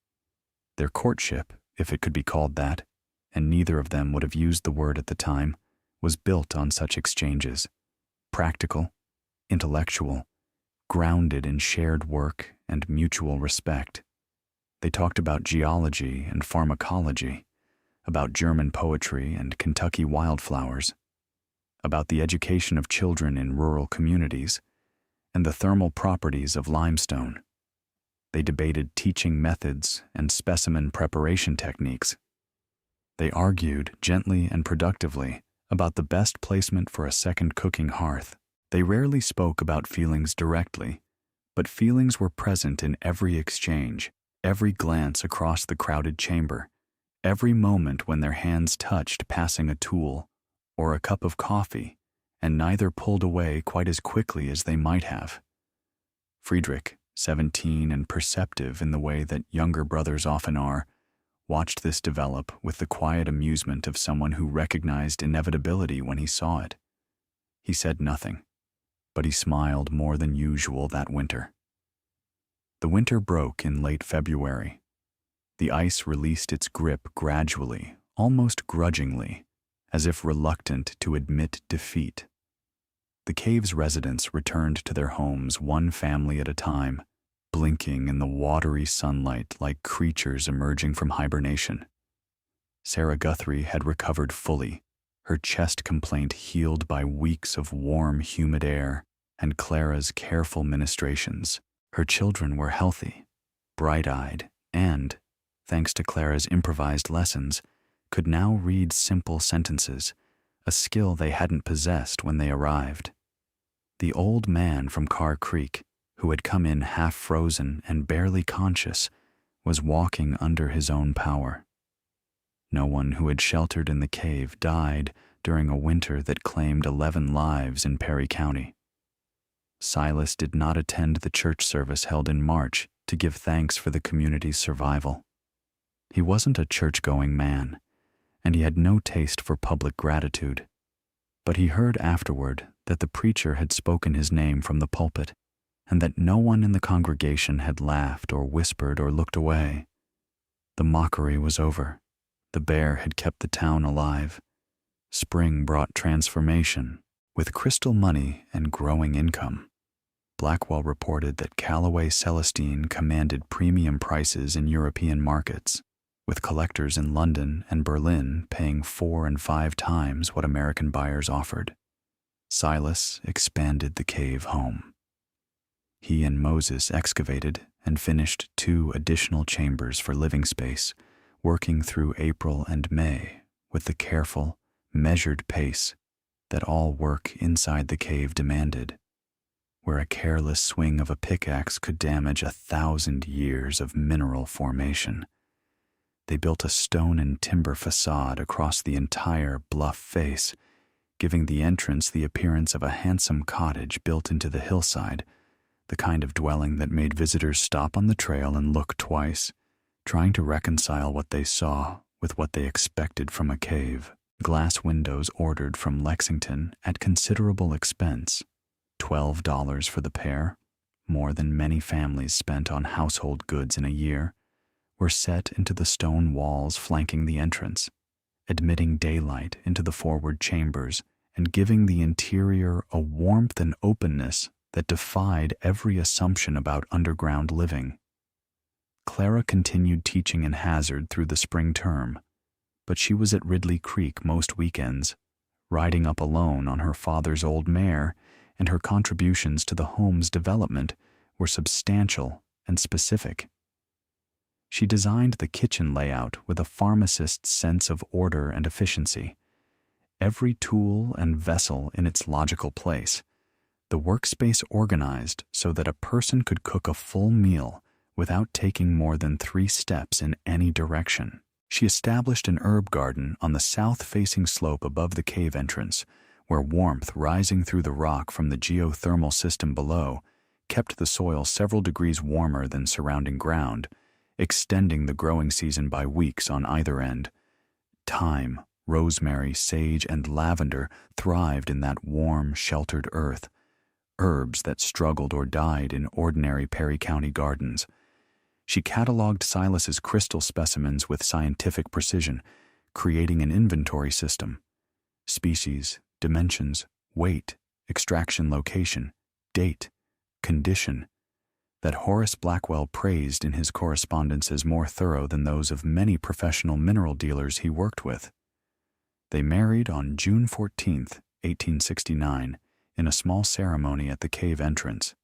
Their courtship, if it could be called that, and neither of them would have used the word at the time, was built on such exchanges, practical, intellectual, grounded in shared work and mutual respect. They talked about geology and pharmacology, about German poetry and Kentucky wildflowers, about the education of children in rural communities, and the thermal properties of limestone. They debated teaching methods and specimen preparation techniques. They argued gently and productively about the best placement for a second cooking hearth. They rarely spoke about feelings directly, but feelings were present in every exchange, every glance across the crowded chamber, every moment when their hands touched passing a tool or a cup of coffee, and neither pulled away quite as quickly as they might have. Friedrich, 17 and perceptive in the way that younger brothers often are, watched this develop with the quiet amusement of someone who recognized inevitability when he saw it. He said nothing, but he smiled more than usual that winter. The winter broke in late February. The ice released its grip gradually, almost grudgingly, as if reluctant to admit defeat. The cave's residents returned to their homes one family at a time, blinking in the watery sunlight like creatures emerging from hibernation. Sarah Guthrie had recovered fully, her chest complaint healed by weeks of warm, humid air and Clara's careful ministrations. Her children were healthy, bright-eyed, and, thanks to Clara's improvised lessons, could now read simple sentences, a skill they hadn't possessed when they arrived. The old man from Carr Creek, who had come in half-frozen and barely conscious, was walking under his own power. No one who had sheltered in the cave died during a winter that claimed 11 lives in Perry County. Silas did not attend the church service held in March to give thanks for the community's survival. He wasn't a church-going man, and he had no taste for public gratitude. But he heard afterward that the preacher had spoken his name from the pulpit, and that no one in the congregation had laughed or whispered or looked away. The mockery was over. The bear had kept the town alive. Spring brought transformation, with crystal money and growing income. Blackwell reported that Callaway Celestine commanded premium prices in European markets, with collectors in London and Berlin paying 4 and 5 times what American buyers offered. Silas expanded the cave home. He and Moses excavated and finished 2 additional chambers for living space, working through April and May with the careful, measured pace that all work inside the cave demanded, where a careless swing of a pickaxe could damage 1,000 years of mineral formation. They built a stone and timber facade across the entire bluff face, giving the entrance the appearance of a handsome cottage built into the hillside, the kind of dwelling that made visitors stop on the trail and look twice, trying to reconcile what they saw with what they expected from a cave. Glass windows ordered from Lexington at considerable expense, $12 for the pair, more than many families spent on household goods in a year, were set into the stone walls flanking the entrance, admitting daylight into the forward chambers and giving the interior a warmth and openness that defied every assumption about underground living. Clara continued teaching in Hazard through the spring term, but she was at Ridley Creek most weekends, riding up alone on her father's old mare, and her contributions to the home's development were substantial and specific. She designed the kitchen layout with a pharmacist's sense of order and efficiency, every tool and vessel in its logical place, the workspace organized so that a person could cook a full meal without taking more than 3 steps in any direction. She established an herb garden on the south-facing slope above the cave entrance, where warmth rising through the rock from the geothermal system below kept the soil several degrees warmer than surrounding ground, extending the growing season by weeks on either end. Thyme, rosemary, sage, and lavender thrived in that warm, sheltered earth, herbs that struggled or died in ordinary Perry County gardens. She cataloged Silas's crystal specimens with scientific precision, creating an inventory system. Species, dimensions, weight, extraction location, date, condition, that Horace Blackwell praised in his correspondence as more thorough than those of many professional mineral dealers he worked with. They married on June 14, 1869, in a small ceremony at the cave entrance.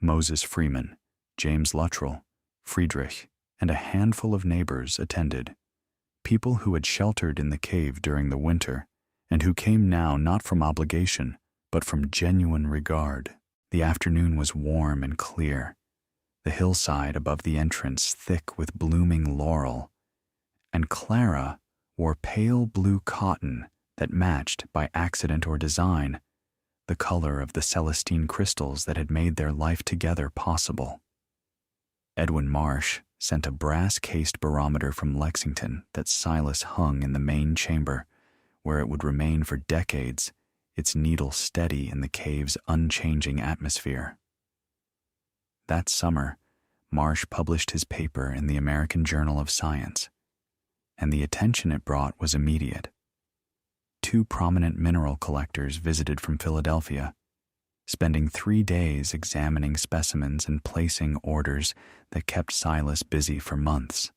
Moses Freeman, James Luttrell, Friedrich, and a handful of neighbors attended, people who had sheltered in the cave during the winter and who came now not from obligation but from genuine regard. The afternoon was warm and clear, the hillside above the entrance thick with blooming laurel, and Clara wore pale blue cotton that matched, by accident or design, the color of the Celestine crystals that had made their life together possible. Edwin Marsh sent a brass-cased barometer from Lexington that Silas hung in the main chamber, where it would remain for decades, its needle steady in the cave's unchanging atmosphere. That summer, Marsh published his paper in the American Journal of Science, and the attention it brought was immediate. 2 prominent mineral collectors visited from Philadelphia, spending 3 days examining specimens and placing orders that kept Silas busy for months.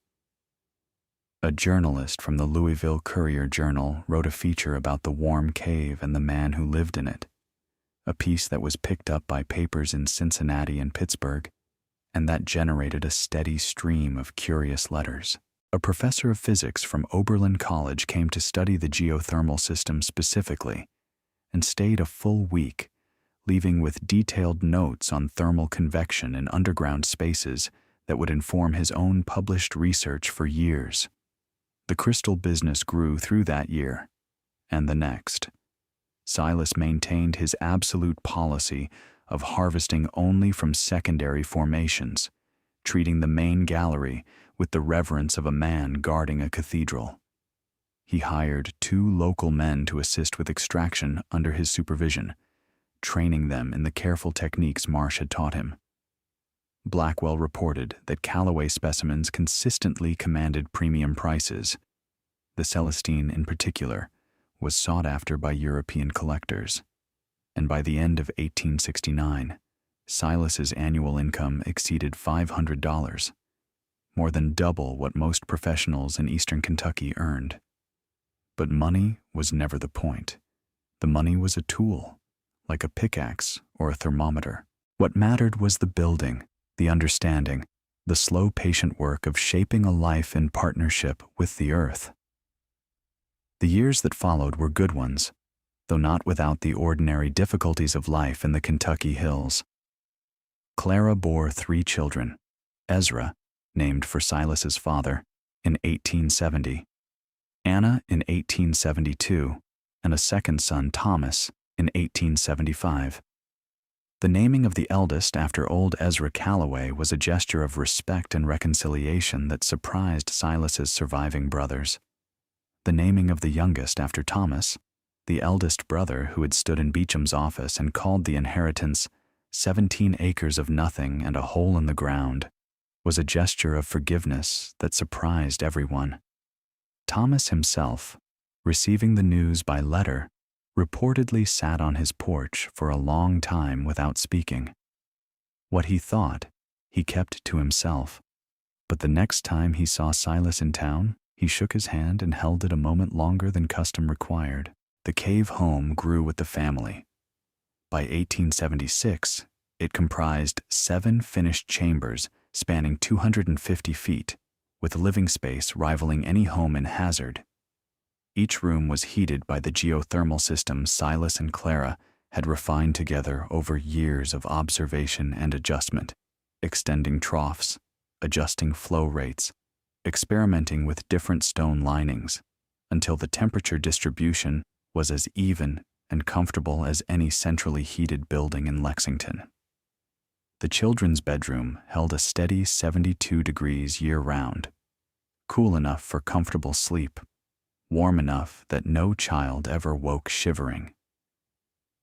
A journalist from the Louisville Courier-Journal wrote a feature about the warm cave and the man who lived in it, a piece that was picked up by papers in Cincinnati and Pittsburgh, and that generated a steady stream of curious letters. A professor of physics from Oberlin College came to study the geothermal system specifically and stayed a full week, leaving with detailed notes on thermal convection in underground spaces that would inform his own published research for years. The crystal business grew through that year and the next. Silas maintained his absolute policy of harvesting only from secondary formations, treating the main gallery with the reverence of a man guarding a cathedral. He hired 2 local men to assist with extraction under his supervision, training them in the careful techniques Marsh had taught him. Blackwell reported that Callaway specimens consistently commanded premium prices. The Celestine, in particular, was sought after by European collectors, and by the end of 1869, Silas's annual income exceeded $500, more than double what most professionals in eastern Kentucky earned. But money was never the point. The money was a tool, like a pickaxe or a thermometer. What mattered was the building, the understanding, the slow, patient work of shaping a life in partnership with the earth. The years that followed were good ones, though not without the ordinary difficulties of life in the Kentucky hills. Clara bore 3 children: Ezra, named for Silas's father, in 1870, Anna in 1872, and a second son, Thomas, in 1875. The naming of the eldest after old Ezra Callaway was a gesture of respect and reconciliation that surprised Silas's surviving brothers. The naming of the youngest after Thomas, the eldest brother who had stood in Beecham's office and called the inheritance 17 acres of nothing and a hole in the ground, was a gesture of forgiveness that surprised everyone. Thomas himself, receiving the news by letter, reportedly sat on his porch for a long time without speaking. What he thought, he kept to himself, but the next time he saw Silas in town, he shook his hand and held it a moment longer than custom required. The cave home grew with the family. By 1876, it comprised 7 finished chambers spanning 250 feet, with living space rivaling any home in Hazard. Each room was heated by the geothermal system Silas and Clara had refined together over years of observation and adjustment, extending troughs, adjusting flow rates, experimenting with different stone linings, until the temperature distribution was as even and comfortable as any centrally heated building in Lexington. The children's bedroom held a steady 72 degrees year-round, cool enough for comfortable sleep, warm enough that no child ever woke shivering.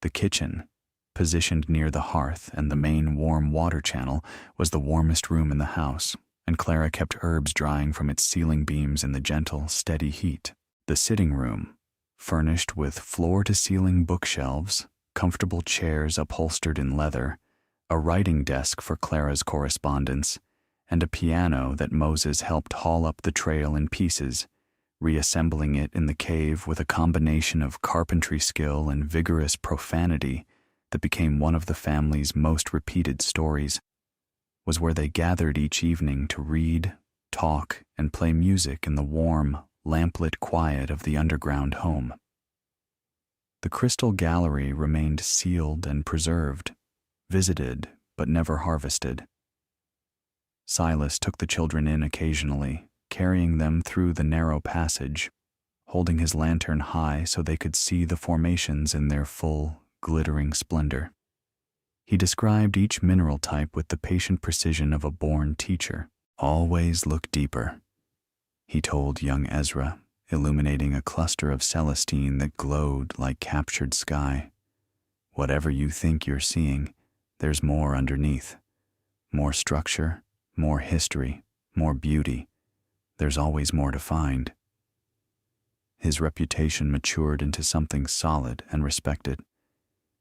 The kitchen, positioned near the hearth and the main warm water channel, was the warmest room in the house, and Clara kept herbs drying from its ceiling beams in the gentle, steady heat. The sitting room, furnished with floor-to-ceiling bookshelves, comfortable chairs upholstered in leather, a writing desk for Clara's correspondence, and a piano that Moses helped haul up the trail in pieces, reassembling it in the cave with a combination of carpentry skill and vigorous profanity that became one of the family's most repeated stories, was where they gathered each evening to read, talk, and play music in the warm, lamplit quiet of the underground home. The crystal gallery remained sealed and preserved, visited but never harvested. Silas took the children in occasionally, carrying them through the narrow passage, holding his lantern high so they could see the formations in their full, glittering splendor. He described each mineral type with the patient precision of a born teacher. "Always look deeper," he told young Ezra, illuminating a cluster of celestine that glowed like captured sky. "Whatever you think you're seeing, there's more underneath. More structure, more history, more beauty. There's always more to find." His reputation matured into something solid and respected.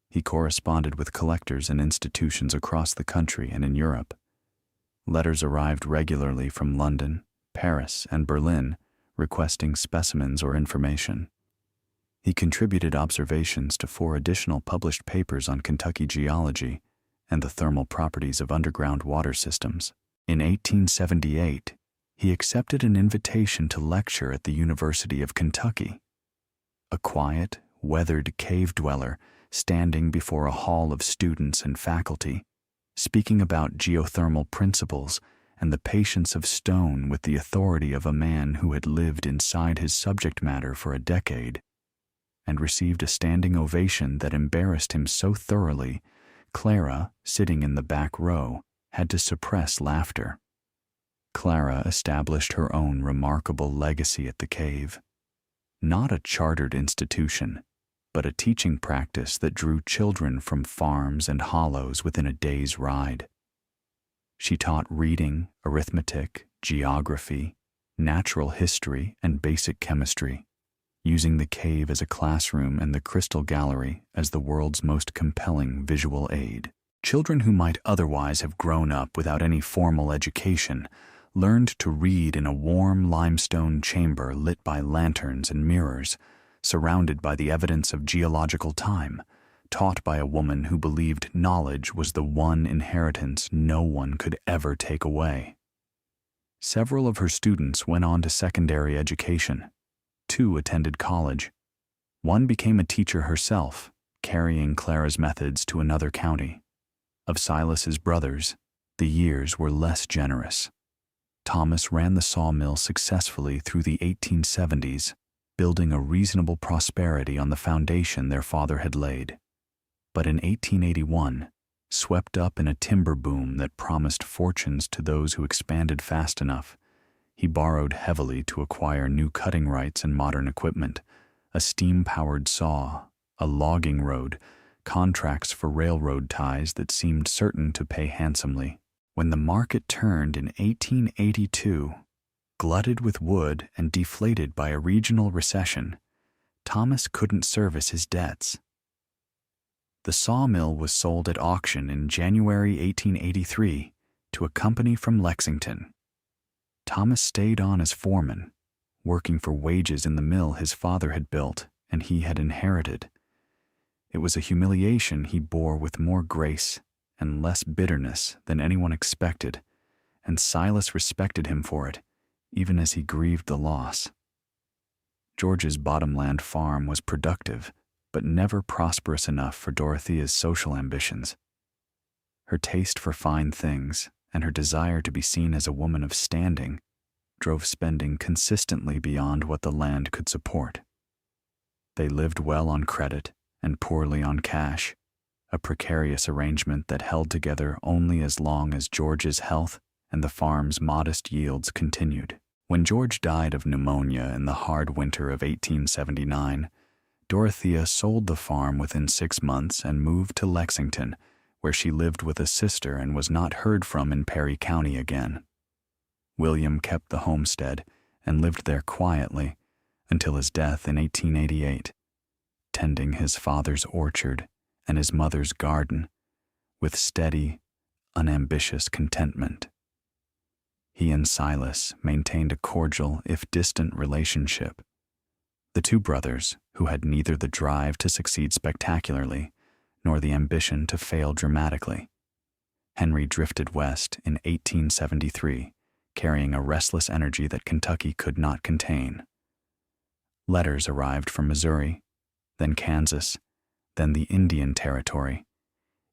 He corresponded with collectors and institutions across the country and in Europe. Letters arrived regularly from London, Paris, and Berlin, requesting specimens or information. He contributed observations to 4 additional published papers on Kentucky geology and the thermal properties of underground water systems. In 1878, he accepted an invitation to lecture at the University of Kentucky. A quiet, weathered cave dweller standing before a hall of students and faculty, speaking about geothermal principles and the patience of stone with the authority of a man who had lived inside his subject matter for a decade, and received a standing ovation that embarrassed him so thoroughly, Clara, sitting in the back row, had to suppress laughter. Clara established her own remarkable legacy at the cave. Not a chartered institution, but a teaching practice that drew children from farms and hollows within a day's ride. She taught reading, arithmetic, geography, natural history, and basic chemistry, using the cave as a classroom and the crystal gallery as the world's most compelling visual aid. Children who might otherwise have grown up without any formal education learned to read in a warm limestone chamber lit by lanterns and mirrors, surrounded by the evidence of geological time, taught by a woman who believed knowledge was the one inheritance no one could ever take away. Several of her students went on to secondary education. 2 attended college. One became a teacher herself, carrying Clara's methods to another county. Of Silas's brothers, the years were less generous. Thomas ran the sawmill successfully through the 1870s, building a reasonable prosperity on the foundation their father had laid. But in 1881, swept up in a timber boom that promised fortunes to those who expanded fast enough, he borrowed heavily to acquire new cutting rights and modern equipment, a steam-powered saw, a logging road, contracts for railroad ties that seemed certain to pay handsomely. When the market turned in 1882, glutted with wood and deflated by a regional recession, Thomas couldn't service his debts. The sawmill was sold at auction in January 1883 to a company from Lexington. Thomas stayed on as foreman, working for wages in the mill his father had built and he had inherited. It was a humiliation he bore with more grace and less bitterness than anyone expected, and Silas respected him for it, even as he grieved the loss. George's bottomland farm was productive, but never prosperous enough for Dorothea's social ambitions. Her taste for fine things and her desire to be seen as a woman of standing drove spending consistently beyond what the land could support. They lived well on credit and poorly on cash, a precarious arrangement that held together only as long as George's health and the farm's modest yields continued. When George died of pneumonia in the hard winter of 1879, Dorothea sold the farm within 6 months and moved to Lexington, where she lived with a sister and was not heard from in Perry County again. William kept the homestead and lived there quietly until his death in 1888, tending his father's orchard and his mother's garden with steady, unambitious contentment. He and Silas maintained a cordial, if distant, relationship. The 2 brothers, who had neither the drive to succeed spectacularly nor the ambition to fail dramatically, Henry drifted west in 1873, carrying a restless energy that Kentucky could not contain. Letters arrived from Missouri, then Kansas, then the Indian Territory,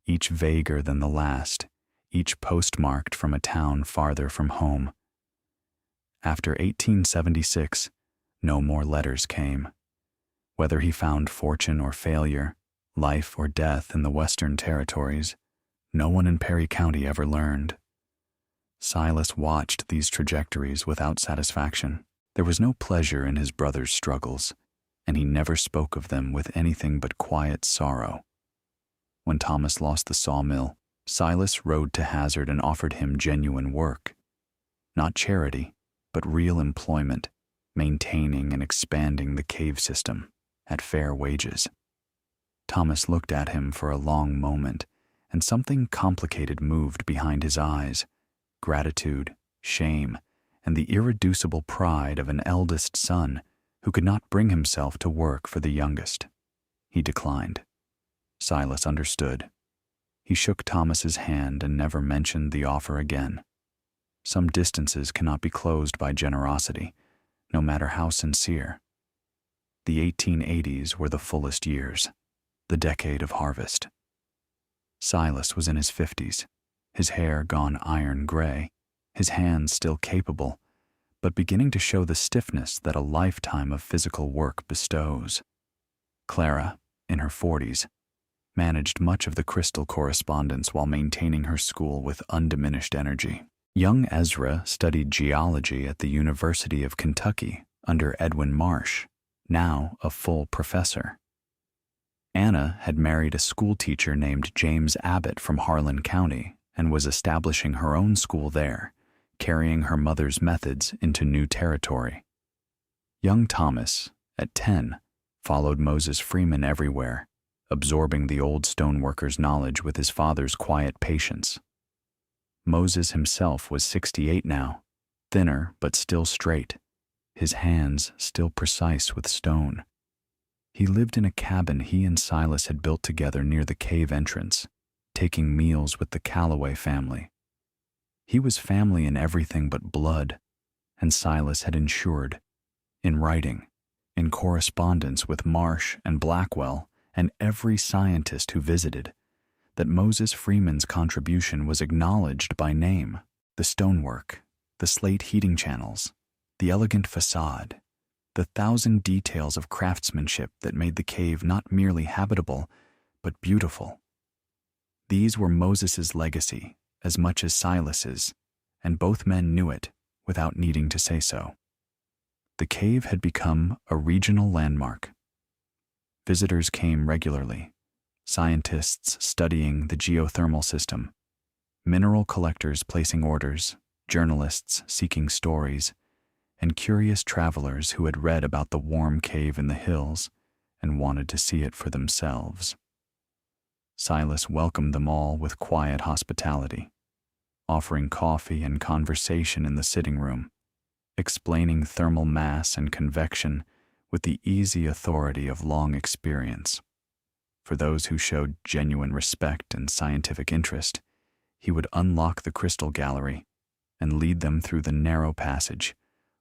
each vaguer than the last, each postmarked from a town farther from home. After 1876, no more letters came. Whether he found fortune or failure, life or death in the Western Territories, no one in Perry County ever learned. Silas watched these trajectories without satisfaction. There was no pleasure in his brother's struggles, and he never spoke of them with anything but quiet sorrow. When Thomas lost the sawmill, Silas rode to Hazard and offered him genuine work. Not charity, but real employment, maintaining and expanding the cave system at fair wages. Thomas looked at him for a long moment, and something complicated moved behind his eyes: gratitude, shame, and the irreducible pride of an eldest son who could not bring himself to work for the youngest. He declined. Silas understood. He shook Thomas's hand and never mentioned the offer again. Some distances cannot be closed by generosity, no matter how sincere. The 1880s were the fullest years, the decade of harvest. Silas was in his 50s, his hair gone iron gray, his hands still capable, but beginning to show the stiffness that a lifetime of physical work bestows. Clara, in her 40s, managed much of the crystal correspondence while maintaining her school with undiminished energy. Young Ezra studied geology at the University of Kentucky under Edwin Marsh, now a full professor. Anna had married a schoolteacher named James Abbott from Harlan County and was establishing her own school there, carrying her mother's methods into new territory. Young Thomas, at 10, followed Moses Freeman everywhere, absorbing the old stoneworker's knowledge with his father's quiet patience. Moses himself was 68 now, thinner but still straight, his hands still precise with stone. He lived in a cabin he and Silas had built together near the cave entrance, taking meals with the Calloway family. He was family in everything but blood, and Silas had ensured, in writing, in correspondence with Marsh and Blackwell and every scientist who visited, that Moses Freeman's contribution was acknowledged by name: the stonework, the slate heating channels, the elegant facade, the 1,000 details of craftsmanship that made the cave not merely habitable, but beautiful. These were Moses's legacy as much as Silas's, and both men knew it without needing to say so. The cave had become a regional landmark. Visitors came regularly, scientists studying the geothermal system, mineral collectors placing orders, journalists seeking stories, and curious travelers who had read about the warm cave in the hills and wanted to see it for themselves. Silas welcomed them all with quiet hospitality, offering coffee and conversation in the sitting room, explaining thermal mass and convection with the easy authority of long experience. For those who showed genuine respect and scientific interest, he would unlock the crystal gallery and lead them through the narrow passage,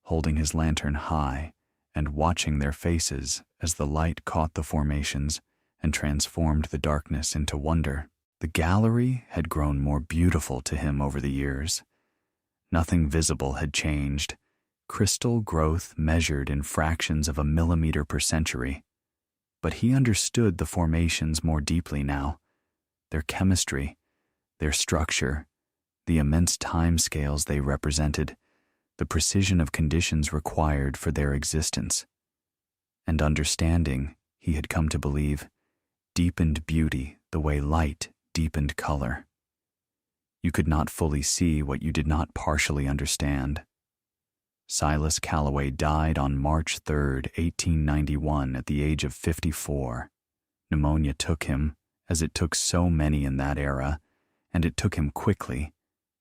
holding his lantern high and watching their faces as the light caught the formations and transformed the darkness into wonder. The gallery had grown more beautiful to him over the years. Nothing visible had changed, crystal growth measured in fractions of a millimeter per century. But he understood the formations more deeply now, their chemistry, their structure, the immense time scales they represented, the precision of conditions required for their existence. And understanding, he had come to believe, deepened beauty the way light deepened color. You could not fully see what you did not partially understand. Silas Calloway died on March 3, 1891, at the age of 54. Pneumonia took him, as it took so many in that era, and it took him quickly,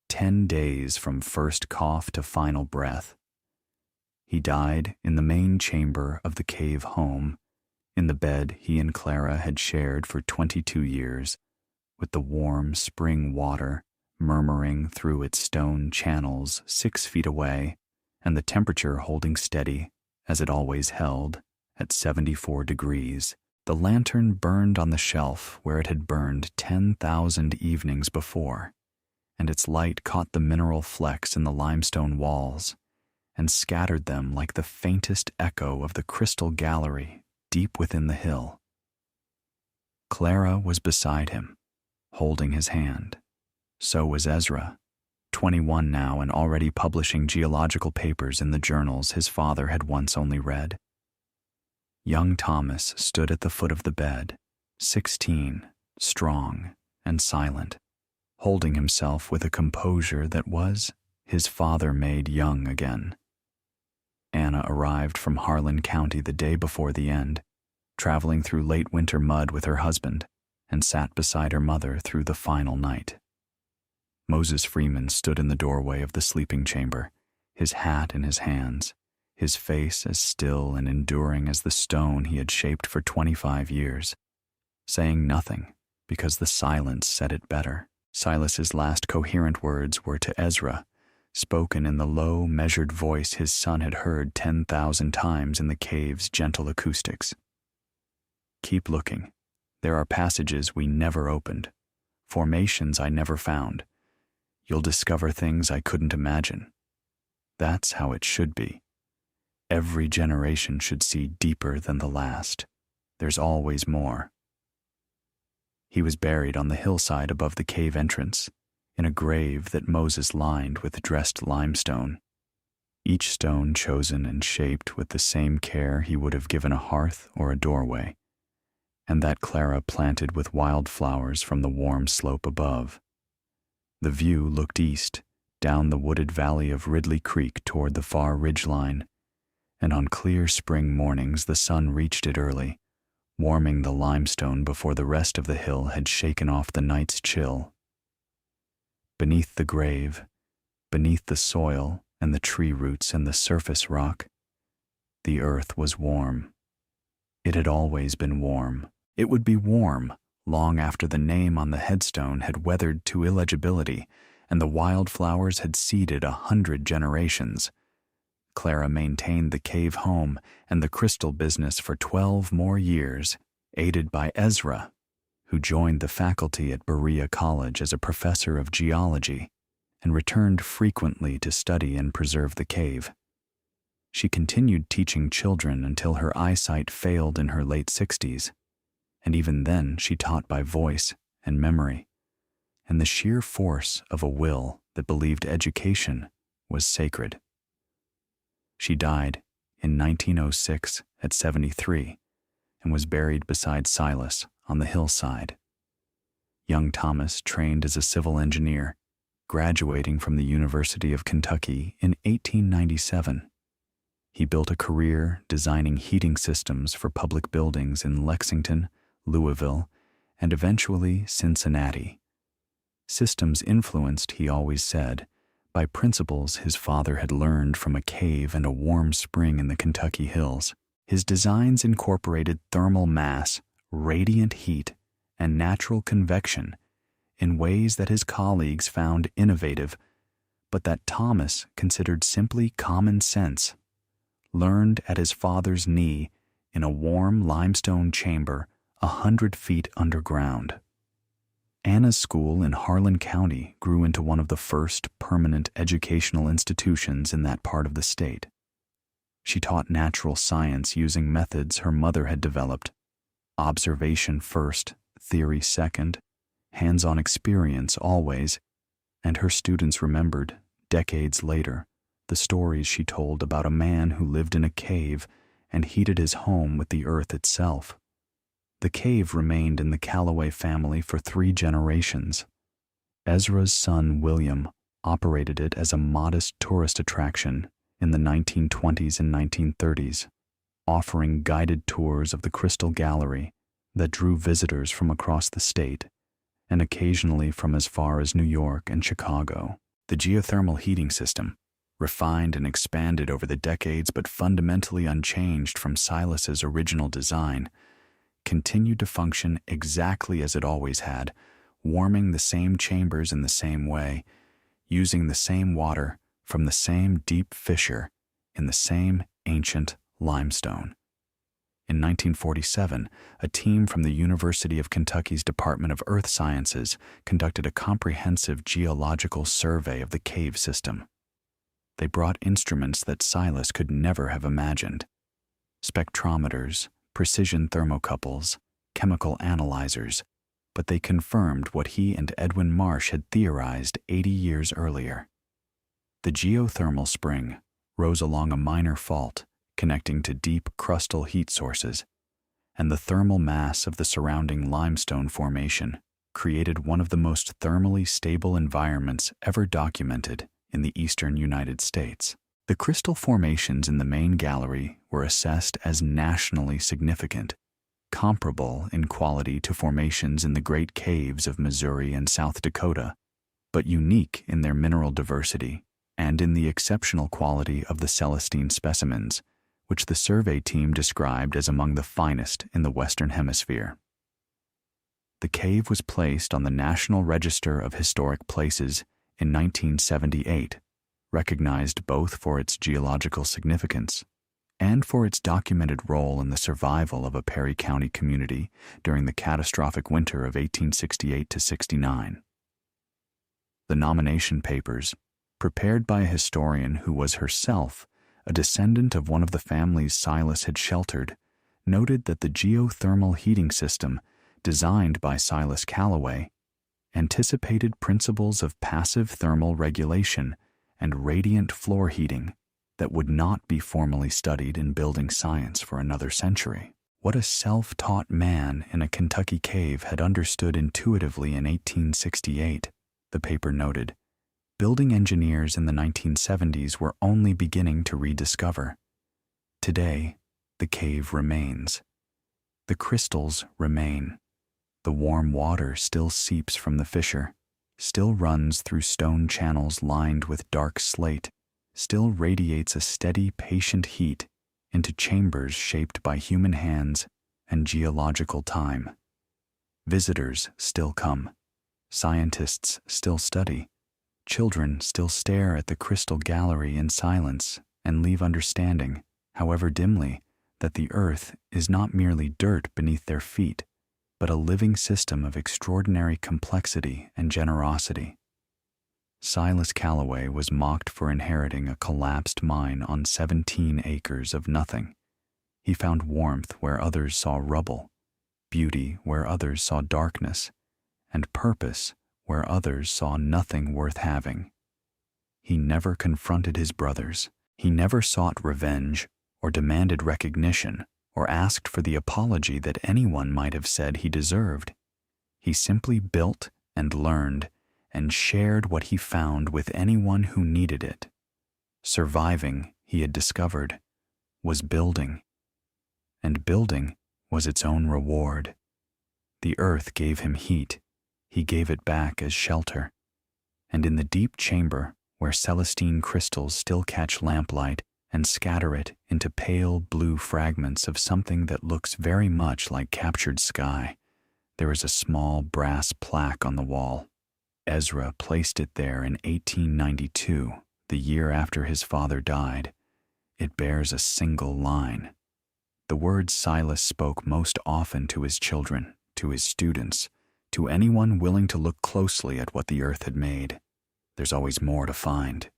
10 days from first cough to final breath. He died in the main chamber of the cave home, in the bed he and Clara had shared for 22 years, with the warm spring water murmuring through its stone channels 6 feet away, and the temperature holding steady, as it always held, at 74 degrees. The lantern burned on the shelf where it had burned 10,000 evenings before, and its light caught the mineral flecks in the limestone walls and scattered them like the faintest echo of the crystal gallery deep within the hill. Clara was beside him, holding his hand. So was Ezra, 21 now and already publishing geological papers in the journals his father had once only read. Young Thomas stood at the foot of the bed, 16, strong and silent, holding himself with a composure that was his father made young again. Anna arrived from Harlan County the day before the end, traveling through late winter mud with her husband, and sat beside her mother through the final night. Moses Freeman stood in the doorway of the sleeping chamber, his hat in his hands, his face as still and enduring as the stone he had shaped for 25 years, saying nothing because the silence said it better. Silas's last coherent words were to Ezra, spoken in the low, measured voice his son had heard 10,000 times in the cave's gentle acoustics. Keep looking. There are passages we never opened, formations I never found. You'll discover things I couldn't imagine. That's how it should be. Every generation should see deeper than the last. There's always more. He was buried on the hillside above the cave entrance, in a grave that Moses lined with dressed limestone, each stone chosen and shaped with the same care he would have given a hearth or a doorway, and that Clara planted with wildflowers from the warm slope above. The view looked east, down the wooded valley of Ridley Creek toward the far ridgeline, and on clear spring mornings the sun reached it early, warming the limestone before the rest of the hill had shaken off the night's chill. Beneath the grave, beneath the soil and the tree roots and the surface rock, the earth was warm. It had always been warm. It would be warm long after the name on the headstone had weathered to illegibility and the wildflowers had seeded 100 generations. Clara maintained the cave home and the crystal business for 12 more years, aided by Ezra, who joined the faculty at Berea College as a professor of geology and returned frequently to study and preserve the cave. She continued teaching children until her eyesight failed in her late 60s, and even then she taught by voice and memory, and the sheer force of a will that believed education was sacred. She died in 1906 at 73 and was buried beside Silas on the hillside. Young Thomas trained as a civil engineer, graduating from the University of Kentucky in 1897. He built a career designing heating systems for public buildings in Lexington, Louisville, and eventually Cincinnati. Systems influenced, he always said, by principles his father had learned from a cave and a warm spring in the Kentucky hills. His designs incorporated thermal mass, radiant heat, and natural convection in ways that his colleagues found innovative, but that Thomas considered simply common sense, learned at his father's knee in a warm limestone chamber 100 feet underground. Anna's school in Harlan County grew into one of the first permanent educational institutions in that part of the state. She taught natural science using methods her mother had developed: observation first, theory second, hands-on experience always, and her students remembered, decades later, the stories she told about a man who lived in a cave and heated his home with the earth itself. The cave remained in the Calloway family for 3 generations. Ezra's son William operated it as a modest tourist attraction in the 1920s and 1930s, offering guided tours of the Crystal Gallery that drew visitors from across the state and occasionally from as far as New York and Chicago. The geothermal heating system, refined and expanded over the decades but fundamentally unchanged from Silas's original design, continued to function exactly as it always had, warming the same chambers in the same way, using the same water from the same deep fissure in the same ancient limestone. In 1947, a team from the University of Kentucky's Department of Earth Sciences conducted a comprehensive geological survey of the cave system. They brought instruments that Silas could never have imagined: spectrometers, precision thermocouples, chemical analyzers, but they confirmed what he and Edwin Marsh had theorized 80 years earlier. The geothermal spring rose along a minor fault connecting to deep crustal heat sources, and the thermal mass of the surrounding limestone formation created one of the most thermally stable environments ever documented in the eastern United States. The crystal formations in the main gallery were assessed as nationally significant, comparable in quality to formations in the Great Caves of Missouri and South Dakota, but unique in their mineral diversity and in the exceptional quality of the Celestine specimens, which the survey team described as among the finest in the Western Hemisphere. The cave was placed on the National Register of Historic Places in 1978, recognized both for its geological significance and for its documented role in the survival of a Perry County community during the catastrophic winter of 1868-69. The nomination papers, prepared by a historian who was herself a descendant of one of the families Silas had sheltered, noted that the geothermal heating system designed by Silas Calloway anticipated principles of passive thermal regulation and radiant floor heating that would not be formally studied in building science for another century. What a self-taught man in a Kentucky cave had understood intuitively in 1868, the paper noted, building engineers in the 1970s were only beginning to rediscover. Today, the cave remains. The crystals remain. The warm water still seeps from the fissure, still runs through stone channels lined with dark slate, still radiates a steady, patient heat into chambers shaped by human hands and geological time. Visitors still come. Scientists still study. Children still stare at the crystal gallery in silence and leave understanding, however dimly, that the earth is not merely dirt beneath their feet, but a living system of extraordinary complexity and generosity. Silas Calloway was mocked for inheriting a collapsed mine on 17 acres of nothing. He found warmth where others saw rubble, beauty where others saw darkness, and purpose where others saw nothing worth having. He never confronted his brothers. He never sought revenge or demanded recognition or asked for the apology that anyone might have said he deserved. He simply built and learned and shared what he found with anyone who needed it. Surviving, he had discovered, was building, and building was its own reward. The earth gave him heat. He gave it back as shelter. And in the deep chamber, where Celestine crystals still catch lamplight and scatter it into pale blue fragments of something that looks very much like captured sky, there is a small brass plaque on the wall. Ezra placed it there in 1892, the year after his father died. It bears a single line. The words Silas spoke most often to his children, to his students, to anyone willing to look closely at what the earth had made. There's always more to find.